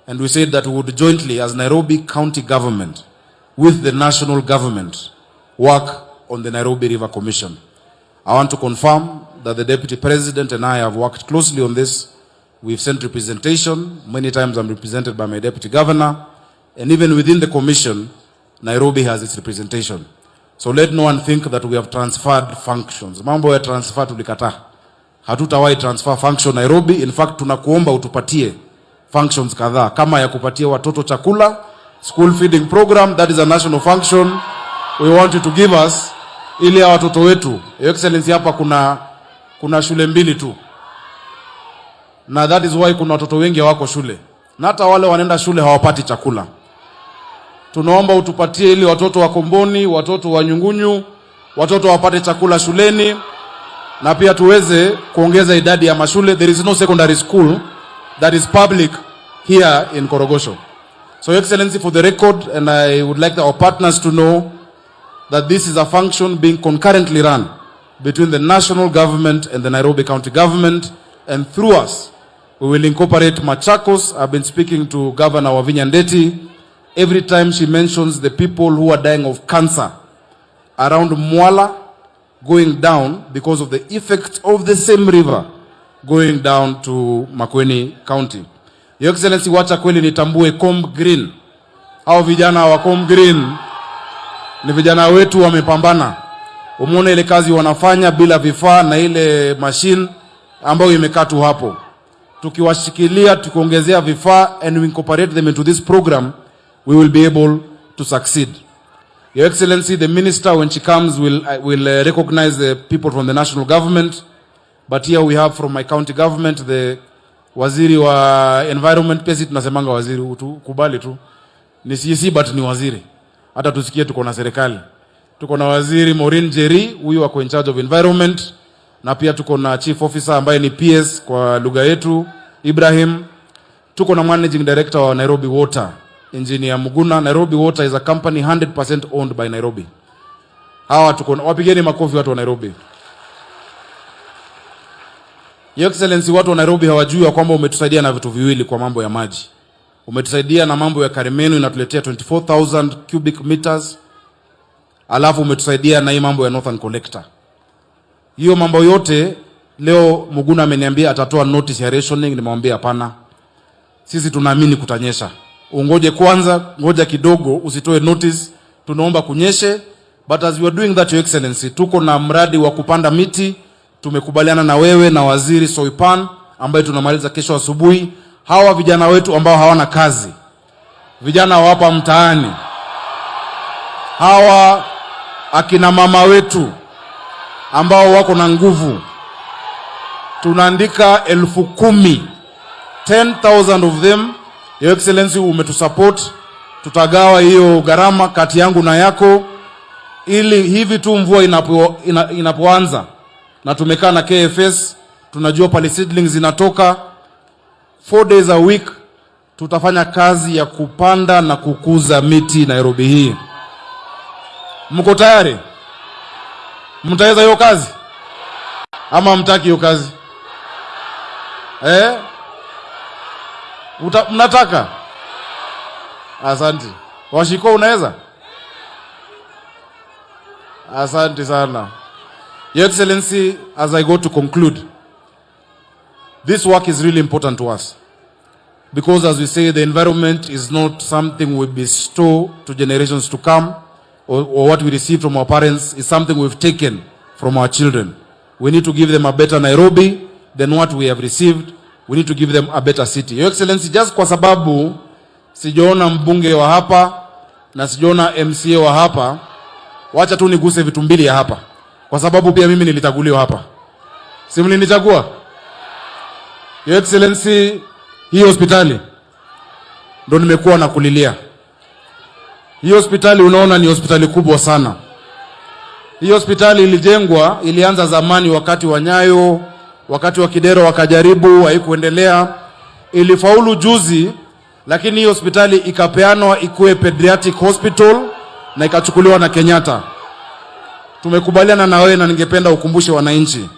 And we said that we would jointly, as Nairobi County government, with the national government, work on the Nairobi River Commission. I want to confirm that the Deputy President and I have worked closely on this. We've sent representation. Many times I'm represented by my Deputy Governor. And even within the Commission, Nairobi has its representation. So let no one think that we have transferred functions. Mambo ya transfer tulikata. Hatutawahi transfer function Nairobi. In fact, tunakuomba utupatie functions kadhaa. Kama ya kupatia watoto chakula, school feeding program, that is a national function. We want you to give us ili ya watoto wetu. Your Excellency, hapa kuna shule mbili tu. Na that is why kuna watoto wengi hawako shule. Na hata wale wanaenda shule hawapati chakula. Tunaomba utupatie ili watoto wa Komboni, watoto wa Nyungunyu, watoto wapate chakula shuleni. Na pia tuweze kuongeza idadi ya mashule. There is no secondary school that is public here in Korogocho. So Your Excellency, for the record, and I would like our partners to know that this is a function being concurrently run between the national government and the Nairobi County government, and through us, we will incorporate Machakos. I've been speaking to Governor Wavinya Ndeti. Every time she mentions the people who are dying of cancer around Mwala, going down because of the effect of the same river going down to Makueni County. Your Excellency, wacha kweli nitambue Comb Green. Hao vijana wa Comb Green ni vijana wetu wamepambana. Umeona ile kazi wanafanya bila vifaa na ile machine ambayo imekaa tu hapo. Tukiwashikilia, tukiongezea vifaa and we incorporate them into this program, we will be able to succeed. Your Excellency, the minister, when she comes, will recognize the people from the national government. But here we have from my county government, the waziri wa environment. Pesi tunasemanga waziri, kubali tu. Ni CC but ni waziri. Hata tusikie tuko na serikali. Tuko na waziri Maureen Jerry, huyu wako in charge of environment. Na pia tuko na chief officer ambaye ni PS kwa lugha yetu, Ibrahim. Tuko na managing director wa Nairobi Water, Engineer Muguna. Nairobi Water is a company 100% owned by Nairobi. Hawa tuko, wapigeni makofi watu wa Nairobi. Your Excellency, watu wa Nairobi hawajui kwamba umetusaidia na vitu viwili kwa mambo ya maji. Umetusaidia na mambo ya Karimenu, inatuletea 24,000 cubic meters. Alafu umetusaidia na hii mambo ya Northern Collector. Hiyo mambo yote leo Muguna ameniambia atatoa notice ya rationing, nimemwambia hapana. Sisi tunaamini kutanyesha. Ungoje kwanza, ngoja kidogo, usitoe notice, tunaomba kunyeshe. But as we are doing that, Your Excellency, tuko na mradi wa kupanda miti. Tumekubaliana na wewe na waziri Soipan ambaye tunamaliza kesho asubuhi. Hawa vijana wetu ambao hawana kazi, vijana hapa mtaani, hawa akina mama wetu ambao wako na nguvu, tunaandika 10,000, 10,000 of them. Your Excellency, umetusupport. Tutagawa hiyo gharama kati yangu na yako, ili hivi tu mvua inapoanza, na tumekaa na KFS, tunajua pale seedlings zinatoka. 4 days a week tutafanya kazi ya kupanda na kukuza miti Nairobi hii. Mko tayari? Mtaweza hiyo kazi? Ama mtaki hiyo kazi? Mnataka? Asante. Washiko unaweza? Asante sana. Your Excellency, as I go to conclude, this work is really important to us. Because as we say, the environment is not something we bestow to generations to come, or what we receive from our parents is something we've taken from our children. We need to give them a better Nairobi than what we have received. We need to give them a better city. Your Excellency, just kwa sababu sijaona mbunge wa hapa na sijaona MCA wa hapa, wacha tu niguse vitu mbili ya hapa. Kwa sababu pia mimi nilitaguliwa hapa. Si mlinichagua? Your Excellency, hii hospitali ndo nimekuwa na kulilia. Hii hospitali unaona ni hospitali kubwa sana. Hii hospitali ilijengwa, ilianza zamani wakati wa Nyayo, wakati wa Kidero wakajaribu, haikuendelea. Ilifaulu juzi, lakini hii hospitali ikapeanwa ikuwe pediatric hospital na ikachukuliwa na Kenyatta. Tumekubaliana na wewe na ningependa ukumbushe wananchi.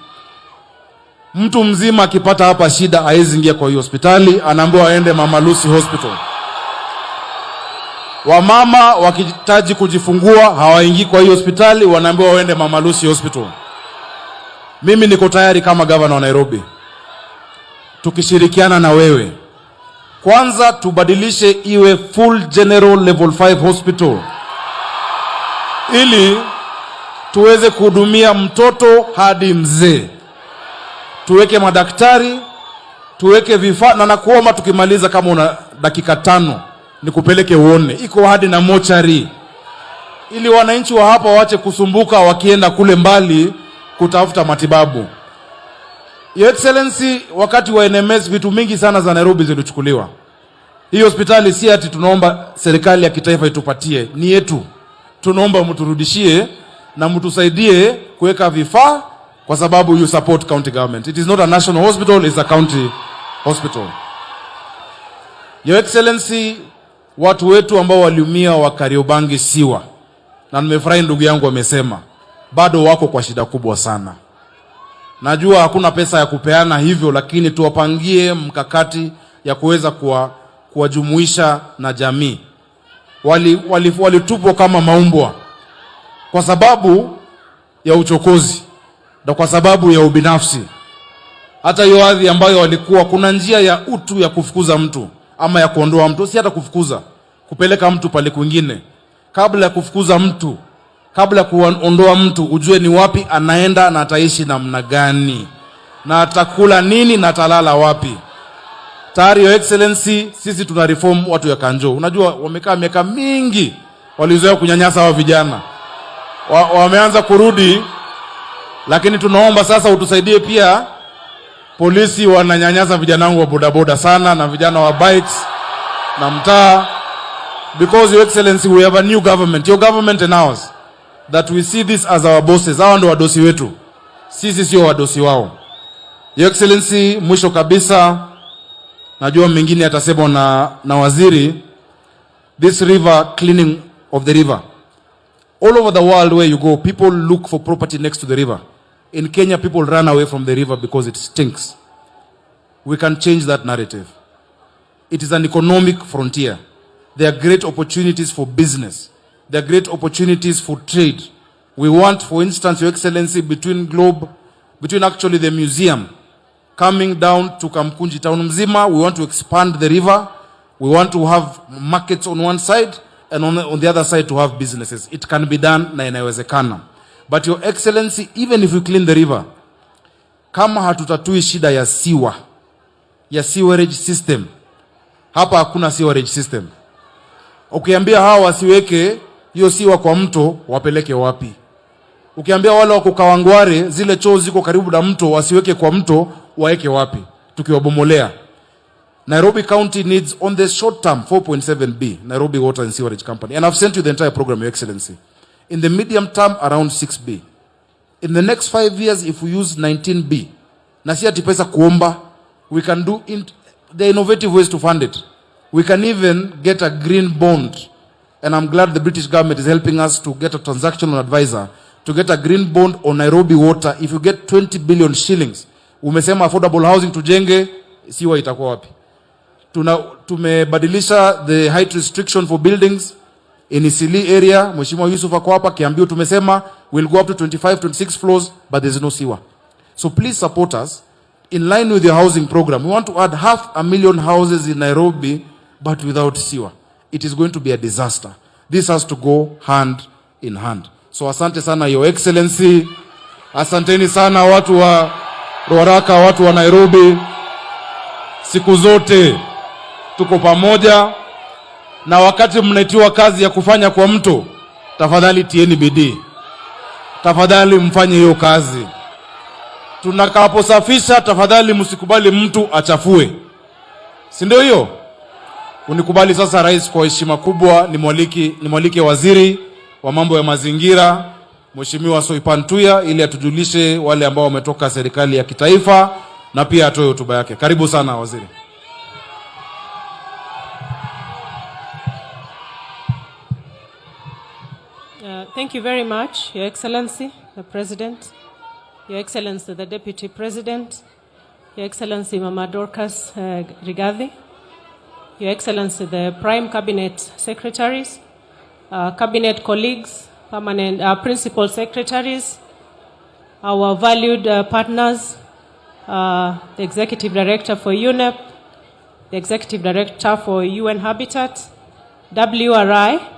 Mtu mzima akipata hapa shida hawezi ingia kwa hiyo hospitali, anaambiwa aende Mama Lucy Hospital. Wamama wakihitaji kujifungua hawaingii kwa hiyo hospitali, wanaambiwa waende Mama Lucy Hospital. Mimi niko tayari kama governor wa Nairobi, tukishirikiana na wewe, kwanza tubadilishe iwe full general level 5 hospital, ili tuweze kuhudumia mtoto hadi mzee. Tuweke madaktari, tuweke vifaa, na nakuomba tukimaliza kama una dakika 5 nikupeleke uone. Iko hadi na mochari, ili wananchi wa hapa waache kusumbuka wakienda kule mbali kutafuta matibabu. Your Excellency, wakati wa NMS vitu mingi sana za Nairobi zilichukuliwa. Hii hospitali si ati tunaomba serikali ya kitaifa itupatie, ni yetu. Tunaomba mturudishie na mtusaidie kuweka vifaa, kwa sababu you support county government. It is not a national hospital, it's a county hospital. Your Excellency, watu wetu ambao waliumia wa Kariobangi Siwa, na nimefurahi ndugu yangu amesema, bado wako kwa shida kubwa sana. Najua hakuna pesa ya kupeana hivyo, lakini tuwapangie mkakati ya kuweza kuwajumuisha na jamii. Walitupwa kama maumbwa kwa sababu ya uchokozi na kwa sababu ya ubinafsi. Hata hiyo ardhi ambayo walikuwa, kuna njia ya utu ya kufukuza mtu ama ya kuondoa mtu, si hata kufukuza, kupeleka mtu pale kwingine. Kabla ya kufukuza mtu, kabla ya kuondoa mtu, ujue ni wapi anaenda na ataishi namna gani, na atakula nini na atalala wapi. Tayari Your Excellency, sisi tuna reform watu ya Kanjo. Unajua wamekaa miaka mingi walizoea kunyanyasa hao vijana. Wameanza kurudi, lakini tunaomba sasa utusaidie pia. Polisi wananyanyasa vijana wangu wa bodaboda sana na vijana wa bikes na mtaa. Because Your Excellency, we have a new government, your government and ours, that we see this as our bosses. Hao ndio wadosi wetu, sisi sio wadosi wao. Your Excellency, mwisho kabisa, najua mengine atasema na waziri, this river cleaning of the river. All over the world where you go, people look for property next to the river. In Kenya, people run away from the river because it stinks. We can change that narrative. It is an economic frontier. There are great opportunities for business. There are great opportunities for trade. We want, for instance, Your Excellency, between actually the museum coming down to Kamkunji town mzima, we want to expand the river. We want to have markets on one side and on the other side to have businesses. It can be done na inawezekana. But Your Excellency, even if you clean the river, kama hatutatui shida ya sewerage system, hapa hakuna sewerage system. Ukiambia hawa wasiweke hiyo siwa kwa mto, wapeleke wapi? Ukiambia wale wako Kawangware, zile choo ziko karibu na mto, wasiweke kwa mto, waeke wapi? Tukiwabomolea. Nairobi County needs, on the short term, 4.7B, Nairobi Water and Sewerage Company. And I've sent you the entire program, Your Excellency. In the medium term, around 6B. In the next 5 years, if we use 19B, na si ati pesa kuomba, we can do the innovative ways to fund it. We can even get a green bond. And I'm glad the British government is helping us to get a transactional advisor to get a green bond on Nairobi Water. If you get 20 billion shillings, umesema affordable housing tujenge, siwa itakuwa wapi? Tumebadilisha the height restriction for buildings in Isili area. Mheshimiwa Yusuf ako hapa, Kiambio tumesema we'll go up to 25, 26 floors, but there's no sewer. So please support us in line with your housing program. We want to add 500,000 houses in Nairobi, but without sewer. It is going to be a disaster. This has to go hand in hand. So asante sana Your Excellency. Asanteni sana watu wa Ruaraka, watu wa Nairobi. Siku zote tuko pamoja, na wakati mnaitiwa kazi ya kufanya kwa mto, tafadhali tieni bidii. Tafadhali mfanye hiyo kazi. Tunakaposafisha, tafadhali msikubali mtu achafue. Si ndio hiyo? Unikubali sasa Rais, kwa heshima kubwa nimwalike waziri wa mambo ya mazingira, Mheshimiwa Soipantuya, ili atujulishe wale ambao wametoka serikali ya kitaifa na pia atoe hotuba yake. Karibu sana waziri. Thank you very much, Your Excellency, the President, Your Excellency, the Deputy President, Your Excellency, Mama Dorcas Rigathi, Your Excellency, the Prime Cabinet Secretaries, Cabinet colleagues, permanent Principal Secretaries, our valued partners, the Executive Director for UNEP, the Executive Director for UN Habitat, WRI,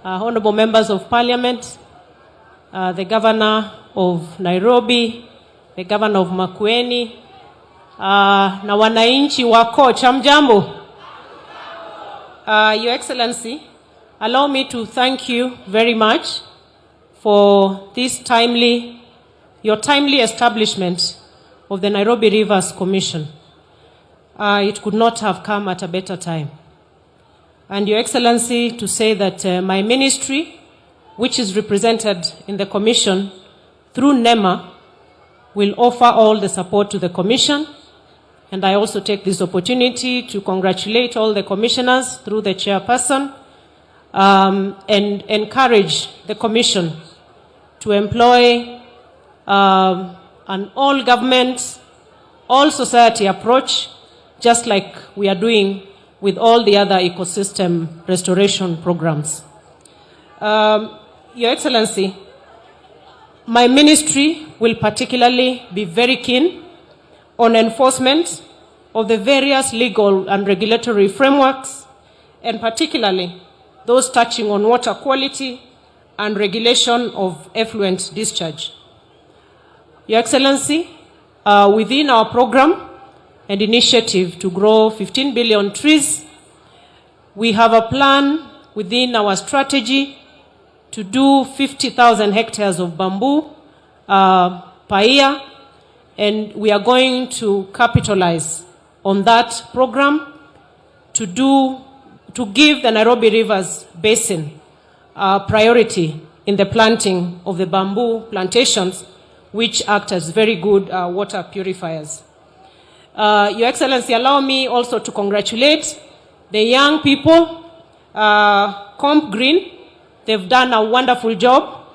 Honorable Members of Parliament, the Governor of Nairobi, the Governor of Makueni, na wananchi wako chamjambo. Your Excellency, allow me to thank you very much for this your timely establishment of the Nairobi Rivers Commission. It could not have come at a better time. And Your Excellency, to say that my ministry, which is represented in the Commission through NEMA, will offer all the support to the Commission. And I also take this opportunity to congratulate all the commissioners through the chairperson and encourage the Commission to employ an all-government, all-society approach, just like we are doing with all the other ecosystem restoration programs. Your Excellency, my ministry will particularly be very keen on enforcement of the various legal and regulatory frameworks, and particularly those touching on water quality and regulation of effluent discharge. Your Excellency, within our program and initiative to grow 15 billion trees, we have a plan within our strategy to do 50,000 hectares of bamboo per year, and we are going to capitalize on that program to give the Nairobi Rivers Basin priority in the planting of the bamboo plantations, which act as very good water purifiers. Your Excellency, allow me also to congratulate the young people, Comp Green. They've done a wonderful job.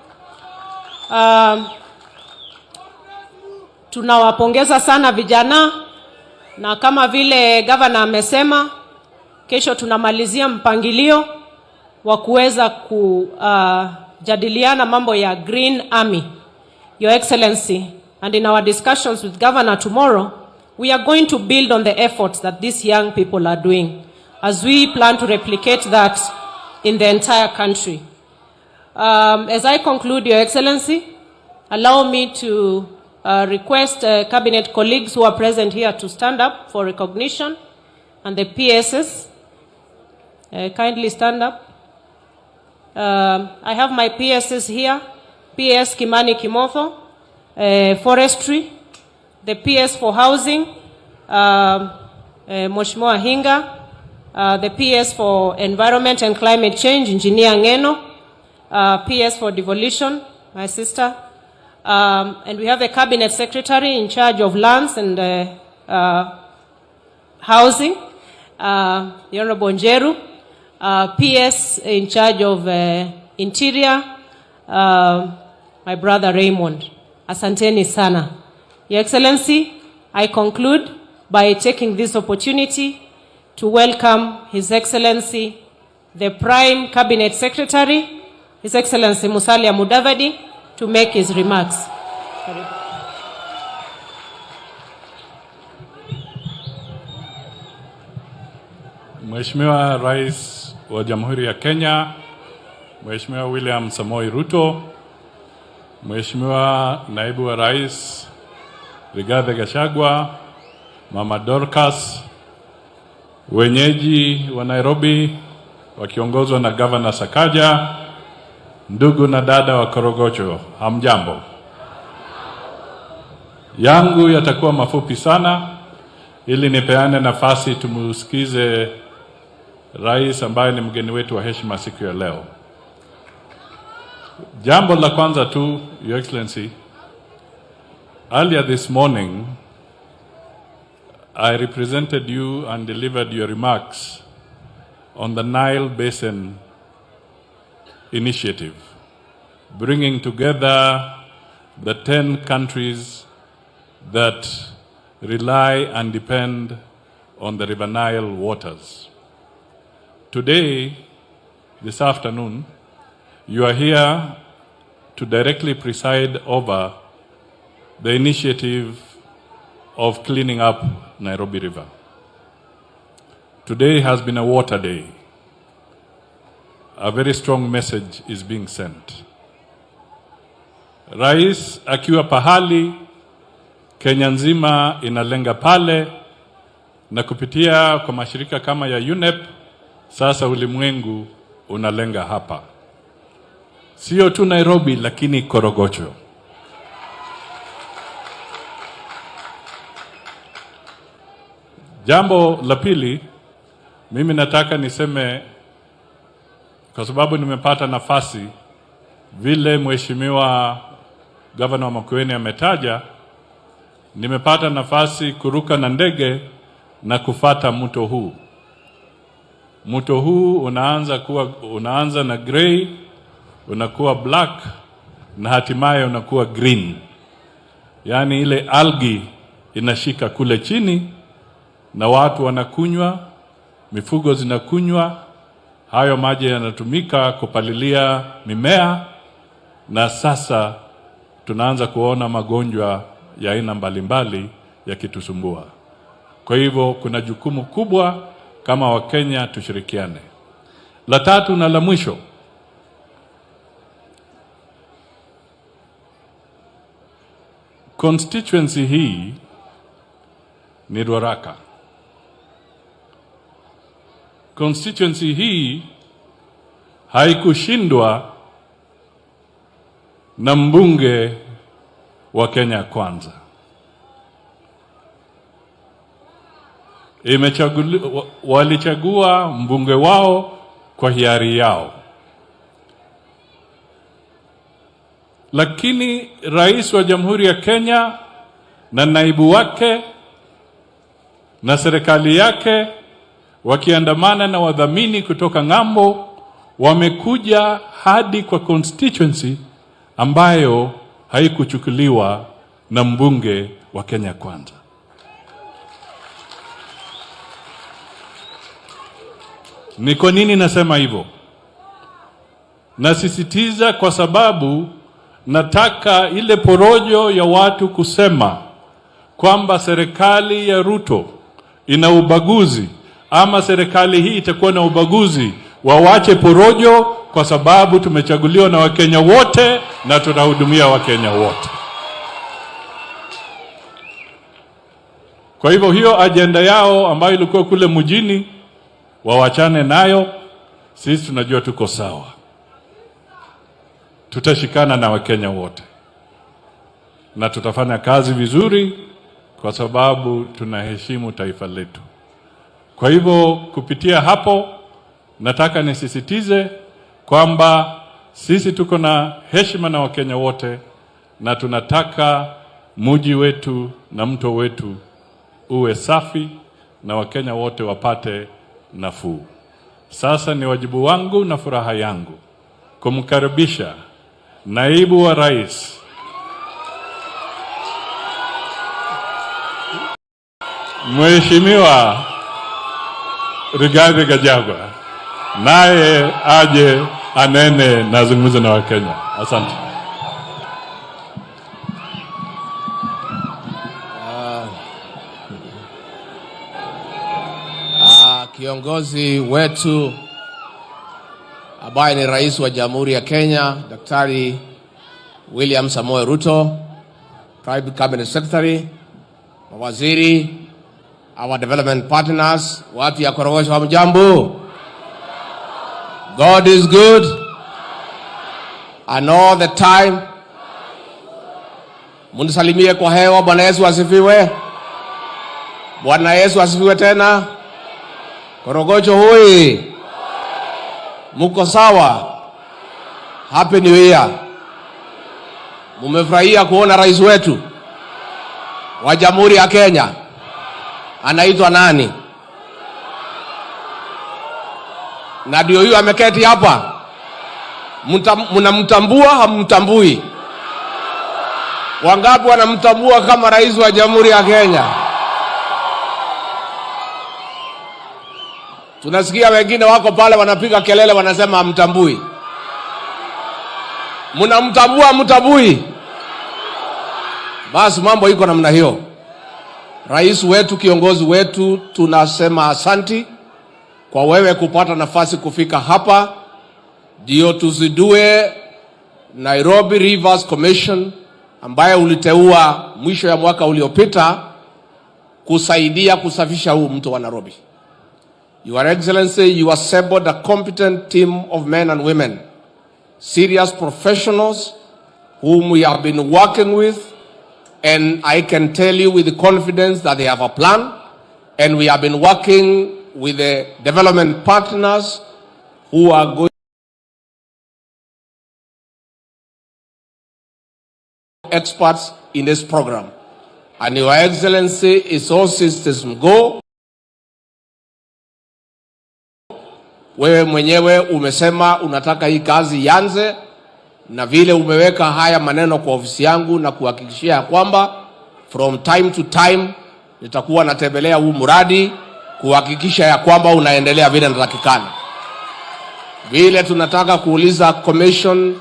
Tunawapongeza sana vijana, na kama vile governor amesema, kesho tunamalizia mpangilio wa kuweza kujadiliana mambo ya Green Army. Your Excellency, and in our discussions with Governor tomorrow, we are going to build on the efforts that these young people are doing as we plan to replicate that in the entire country. As I conclude, Your Excellency, allow me to request cabinet colleagues who are present here to stand up for recognition, and the PSs, kindly stand up. I have my PSs here. PS Kimani Kimotho, Forestry, the PS for Housing, Mheshimiwa Hinga, the PS for Environment and Climate Change, Engineer Ngeno, PS for Devolution, my sister, and we have a Cabinet Secretary in charge of lands and housing, the Honorable Njeru, PS in charge of Interior, my brother Raymond. Asanteni sana. Your Excellency, I conclude by taking this opportunity to welcome His Excellency, the Prime Cabinet Secretary, His Excellency Musalia Mudavadi, to make his remarks. Mheshimiwa Rais wa Jamhuri ya Kenya, Mheshimiwa William Samoei Ruto, Mheshimiwa Naibu wa Rais Rigathi Gachagua, Mama Dorcas, wenyeji wa Nairobi wakiongozwa na Governor Sakaja, ndugu na dada wa Korogocho, hamjambo. Yangu yatakuwa mafupi sana ili nipeane nafasi tumusikize Rais ambaye ni mgeni wetu wa heshima siku ya leo. Jambo la kwanza tu, Your Excellency, earlier this morning, I represented you and delivered your remarks on the Nile Basin Initiative, bringing together the 10 countries that rely and depend on the River Nile waters. Today, this afternoon, you are here to directly preside over the initiative of cleaning up Nairobi River. Today has been a water day. A very strong message is being sent. Rais akiwa pahali, Kenya nzima inalenga pale, na kupitia kwa mashirika kama ya UNEP, sasa ulimwengu unalenga hapa. Sio tu Nairobi, lakini Korogocho. Jambo la pili, mimi nataka niseme, kwa sababu nimepata nafasi, vile Mheshimiwa Governor wa Makueni ametaja, nimepata nafasi kuruka na ndege na kufata mto huu. Mto huu unaanza na grey, unakuwa black, na hatimaye unakuwa green. Yaani ile algae inashika kule chini na watu wanakunywa, mifugo zinakunywa, hayo maji yanatumika kupalilia mimea, na sasa tunaanza kuona magonjwa ya aina mbalimbali yakitusumbua. Kwa hivyo kuna jukumu kubwa kama Wakenya tushirikiane. La tatu na la mwisho, constituency hii ni Ruaraka. Constituency hii haikushindwa na mbunge wa Kenya Kwanza. Walichagua mbunge wao kwa hiari yao. Lakini rais wa Jamhuri ya Kenya na naibu wake na serikali yake wakiandamana na wadhamini kutoka ng'ambo wamekuja hadi kwa constituency ambayo haikuchukuliwa na mbunge wa Kenya Kwanza. Ni kwa nini nasema hivyo? Nasisitiza kwa sababu nataka ile porojo ya watu kusema kwamba serikali ya Ruto ina ubaguzi ama serikali hii itakuwa na ubaguzi, wawache porojo, kwa sababu tumechaguliwa na Wakenya wote na tunahudumia Wakenya wote. Kwa hivyo hiyo ajenda yao ambayo ilikuwa kule mjini wawachane nayo. Sisi tunajua tuko sawa, tutashikana na Wakenya wote na tutafanya kazi vizuri kwa sababu tunaheshimu taifa letu. Kwa hivyo kupitia hapo nataka nisisitize kwamba sisi tuko na heshima na Wakenya wote na tunataka mji wetu na mto wetu uwe safi na Wakenya wote wapate nafuu. Sasa ni wajibu wangu na furaha yangu kumkaribisha naibu wa rais Mheshimiwa Rigathi Gachagua, naye aje anene na zungumze na Wakenya. Asante. Kiongozi wetu ambaye ni rais wa Jamhuri ya Kenya, Daktari William Samoei Ruto, Private Cabinet Secretary, mawaziri, our development partners, watu ya Korogocho, hamjambo? God is good and all the time. Munisalimie kwa hewa. Bwana Yesu asifiwe. Bwana Yesu asifiwe tena. Korogocho hoi. Muko sawa? Happy New Year. Mumefurahia kuona rais wetu wa Jamhuri ya Kenya anaitwa nani? Na ndio huyu ameketi hapa. Mnamtambua hamtambui? Wangapi wanamtambua kama rais wa Jamhuri ya Kenya? Tunasikia wengine wako pale wanapiga kelele wanasema hamtambui. Mnamtambua hamtambui? Basi mambo iko namna hiyo. Rais wetu, kiongozi wetu, tunasema asanti kwa wewe kupata nafasi kufika hapa ndio tuzidue Nairobi Rivers Commission ambaye uliteua mwisho ya mwaka uliopita kusaidia kusafisha huu mto wa Nairobi. Your Excellency, you assembled a competent team of men and women, serious professionals whom we have been working with, and I can tell you with confidence that they have a plan, and we have been working with the development partners who are going experts in this program. And Your Excellency, is all systems go. Wewe mwenyewe umesema unataka hii kazi ianze na vile umeweka haya maneno kwa ofisi yangu na kuhakikishia kwamba from time to time nitakuwa natembelea huu mradi kuhakikisha ya kwamba unaendelea vile inatakikana. Vile tunataka kuuliza commission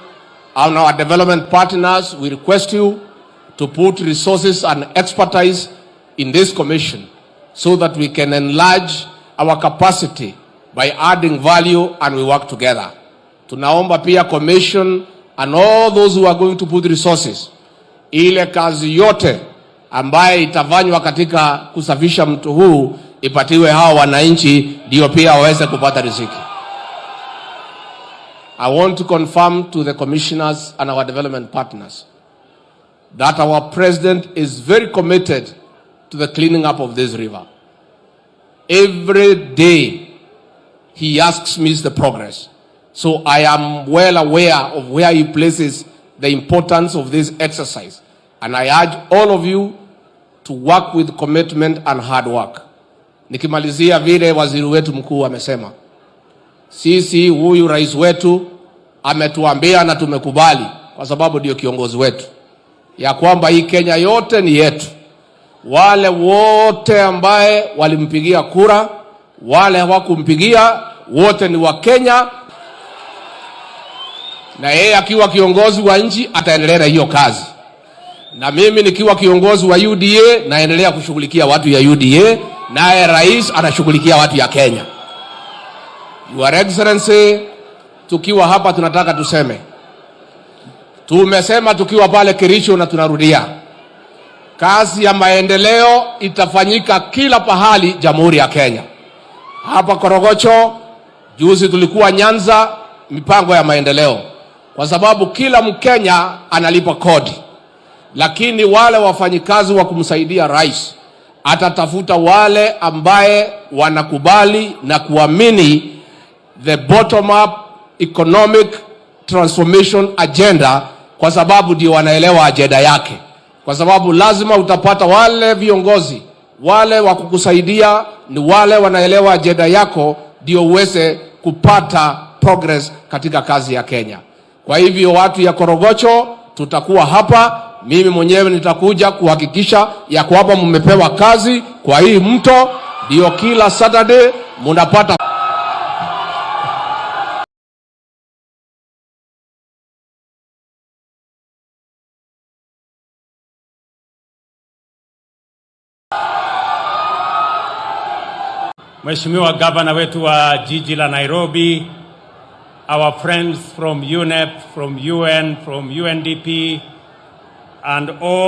and our development partners, we request you to put resources and expertise in this commission so that we can enlarge our capacity by adding value and we work together. Tunaomba pia commission and all those who are going to put resources, ile kazi yote ambaye itafanywa katika kusafisha mto huu ipatiwe hawa wananchi ndio pia waweze kupata riziki. I want to confirm to the commissioners and our development partners that our president is very committed to the cleaning up of this river. Every day he asks me the progress. So I am well aware of where he places the importance of this exercise. And I urge all of you to work with commitment and hard work. Nikimalizia vile waziri wetu mkuu amesema, sisi huyu rais wetu ametuambia na tumekubali kwa sababu ndio kiongozi wetu, ya kwamba hii Kenya yote ni yetu. Wale wote ambaye walimpigia kura, wale hawakumpigia, wote ni wa Kenya. Na yeye akiwa kiongozi wa nchi ataendelea hiyo kazi. Na mimi nikiwa kiongozi wa UDA naendelea kushughulikia watu ya UDA, naye rais anashughulikia watu ya Kenya. Your Excellency, tukiwa hapa tunataka tuseme, tumesema tukiwa pale Kericho na tunarudia, kazi ya maendeleo itafanyika kila pahali Jamhuri ya Kenya. Hapa Korogocho, juzi tulikuwa Nyanza, mipango ya maendeleo. Kwa sababu kila Mkenya analipa kodi. Lakini wale wafanyikazi wa kumsaidia rais atatafuta wale ambaye wanakubali na kuamini the bottom up economic transformation agenda, kwa sababu ndio wanaelewa ajenda yake. Kwa sababu lazima utapata wale viongozi, wale wa kukusaidia ni wale wanaelewa ajenda yako, ndio uweze kupata progress katika kazi ya Kenya. Kwa hivyo watu ya Korogocho tutakuwa hapa, mimi mwenyewe nitakuja kuhakikisha ya kwamba mmepewa kazi kwa hii mto, ndio kila Saturday mnapata. Mheshimiwa Governor wetu wa jiji la Nairobi, our friends from UNEP, from UN, from UNDP, and all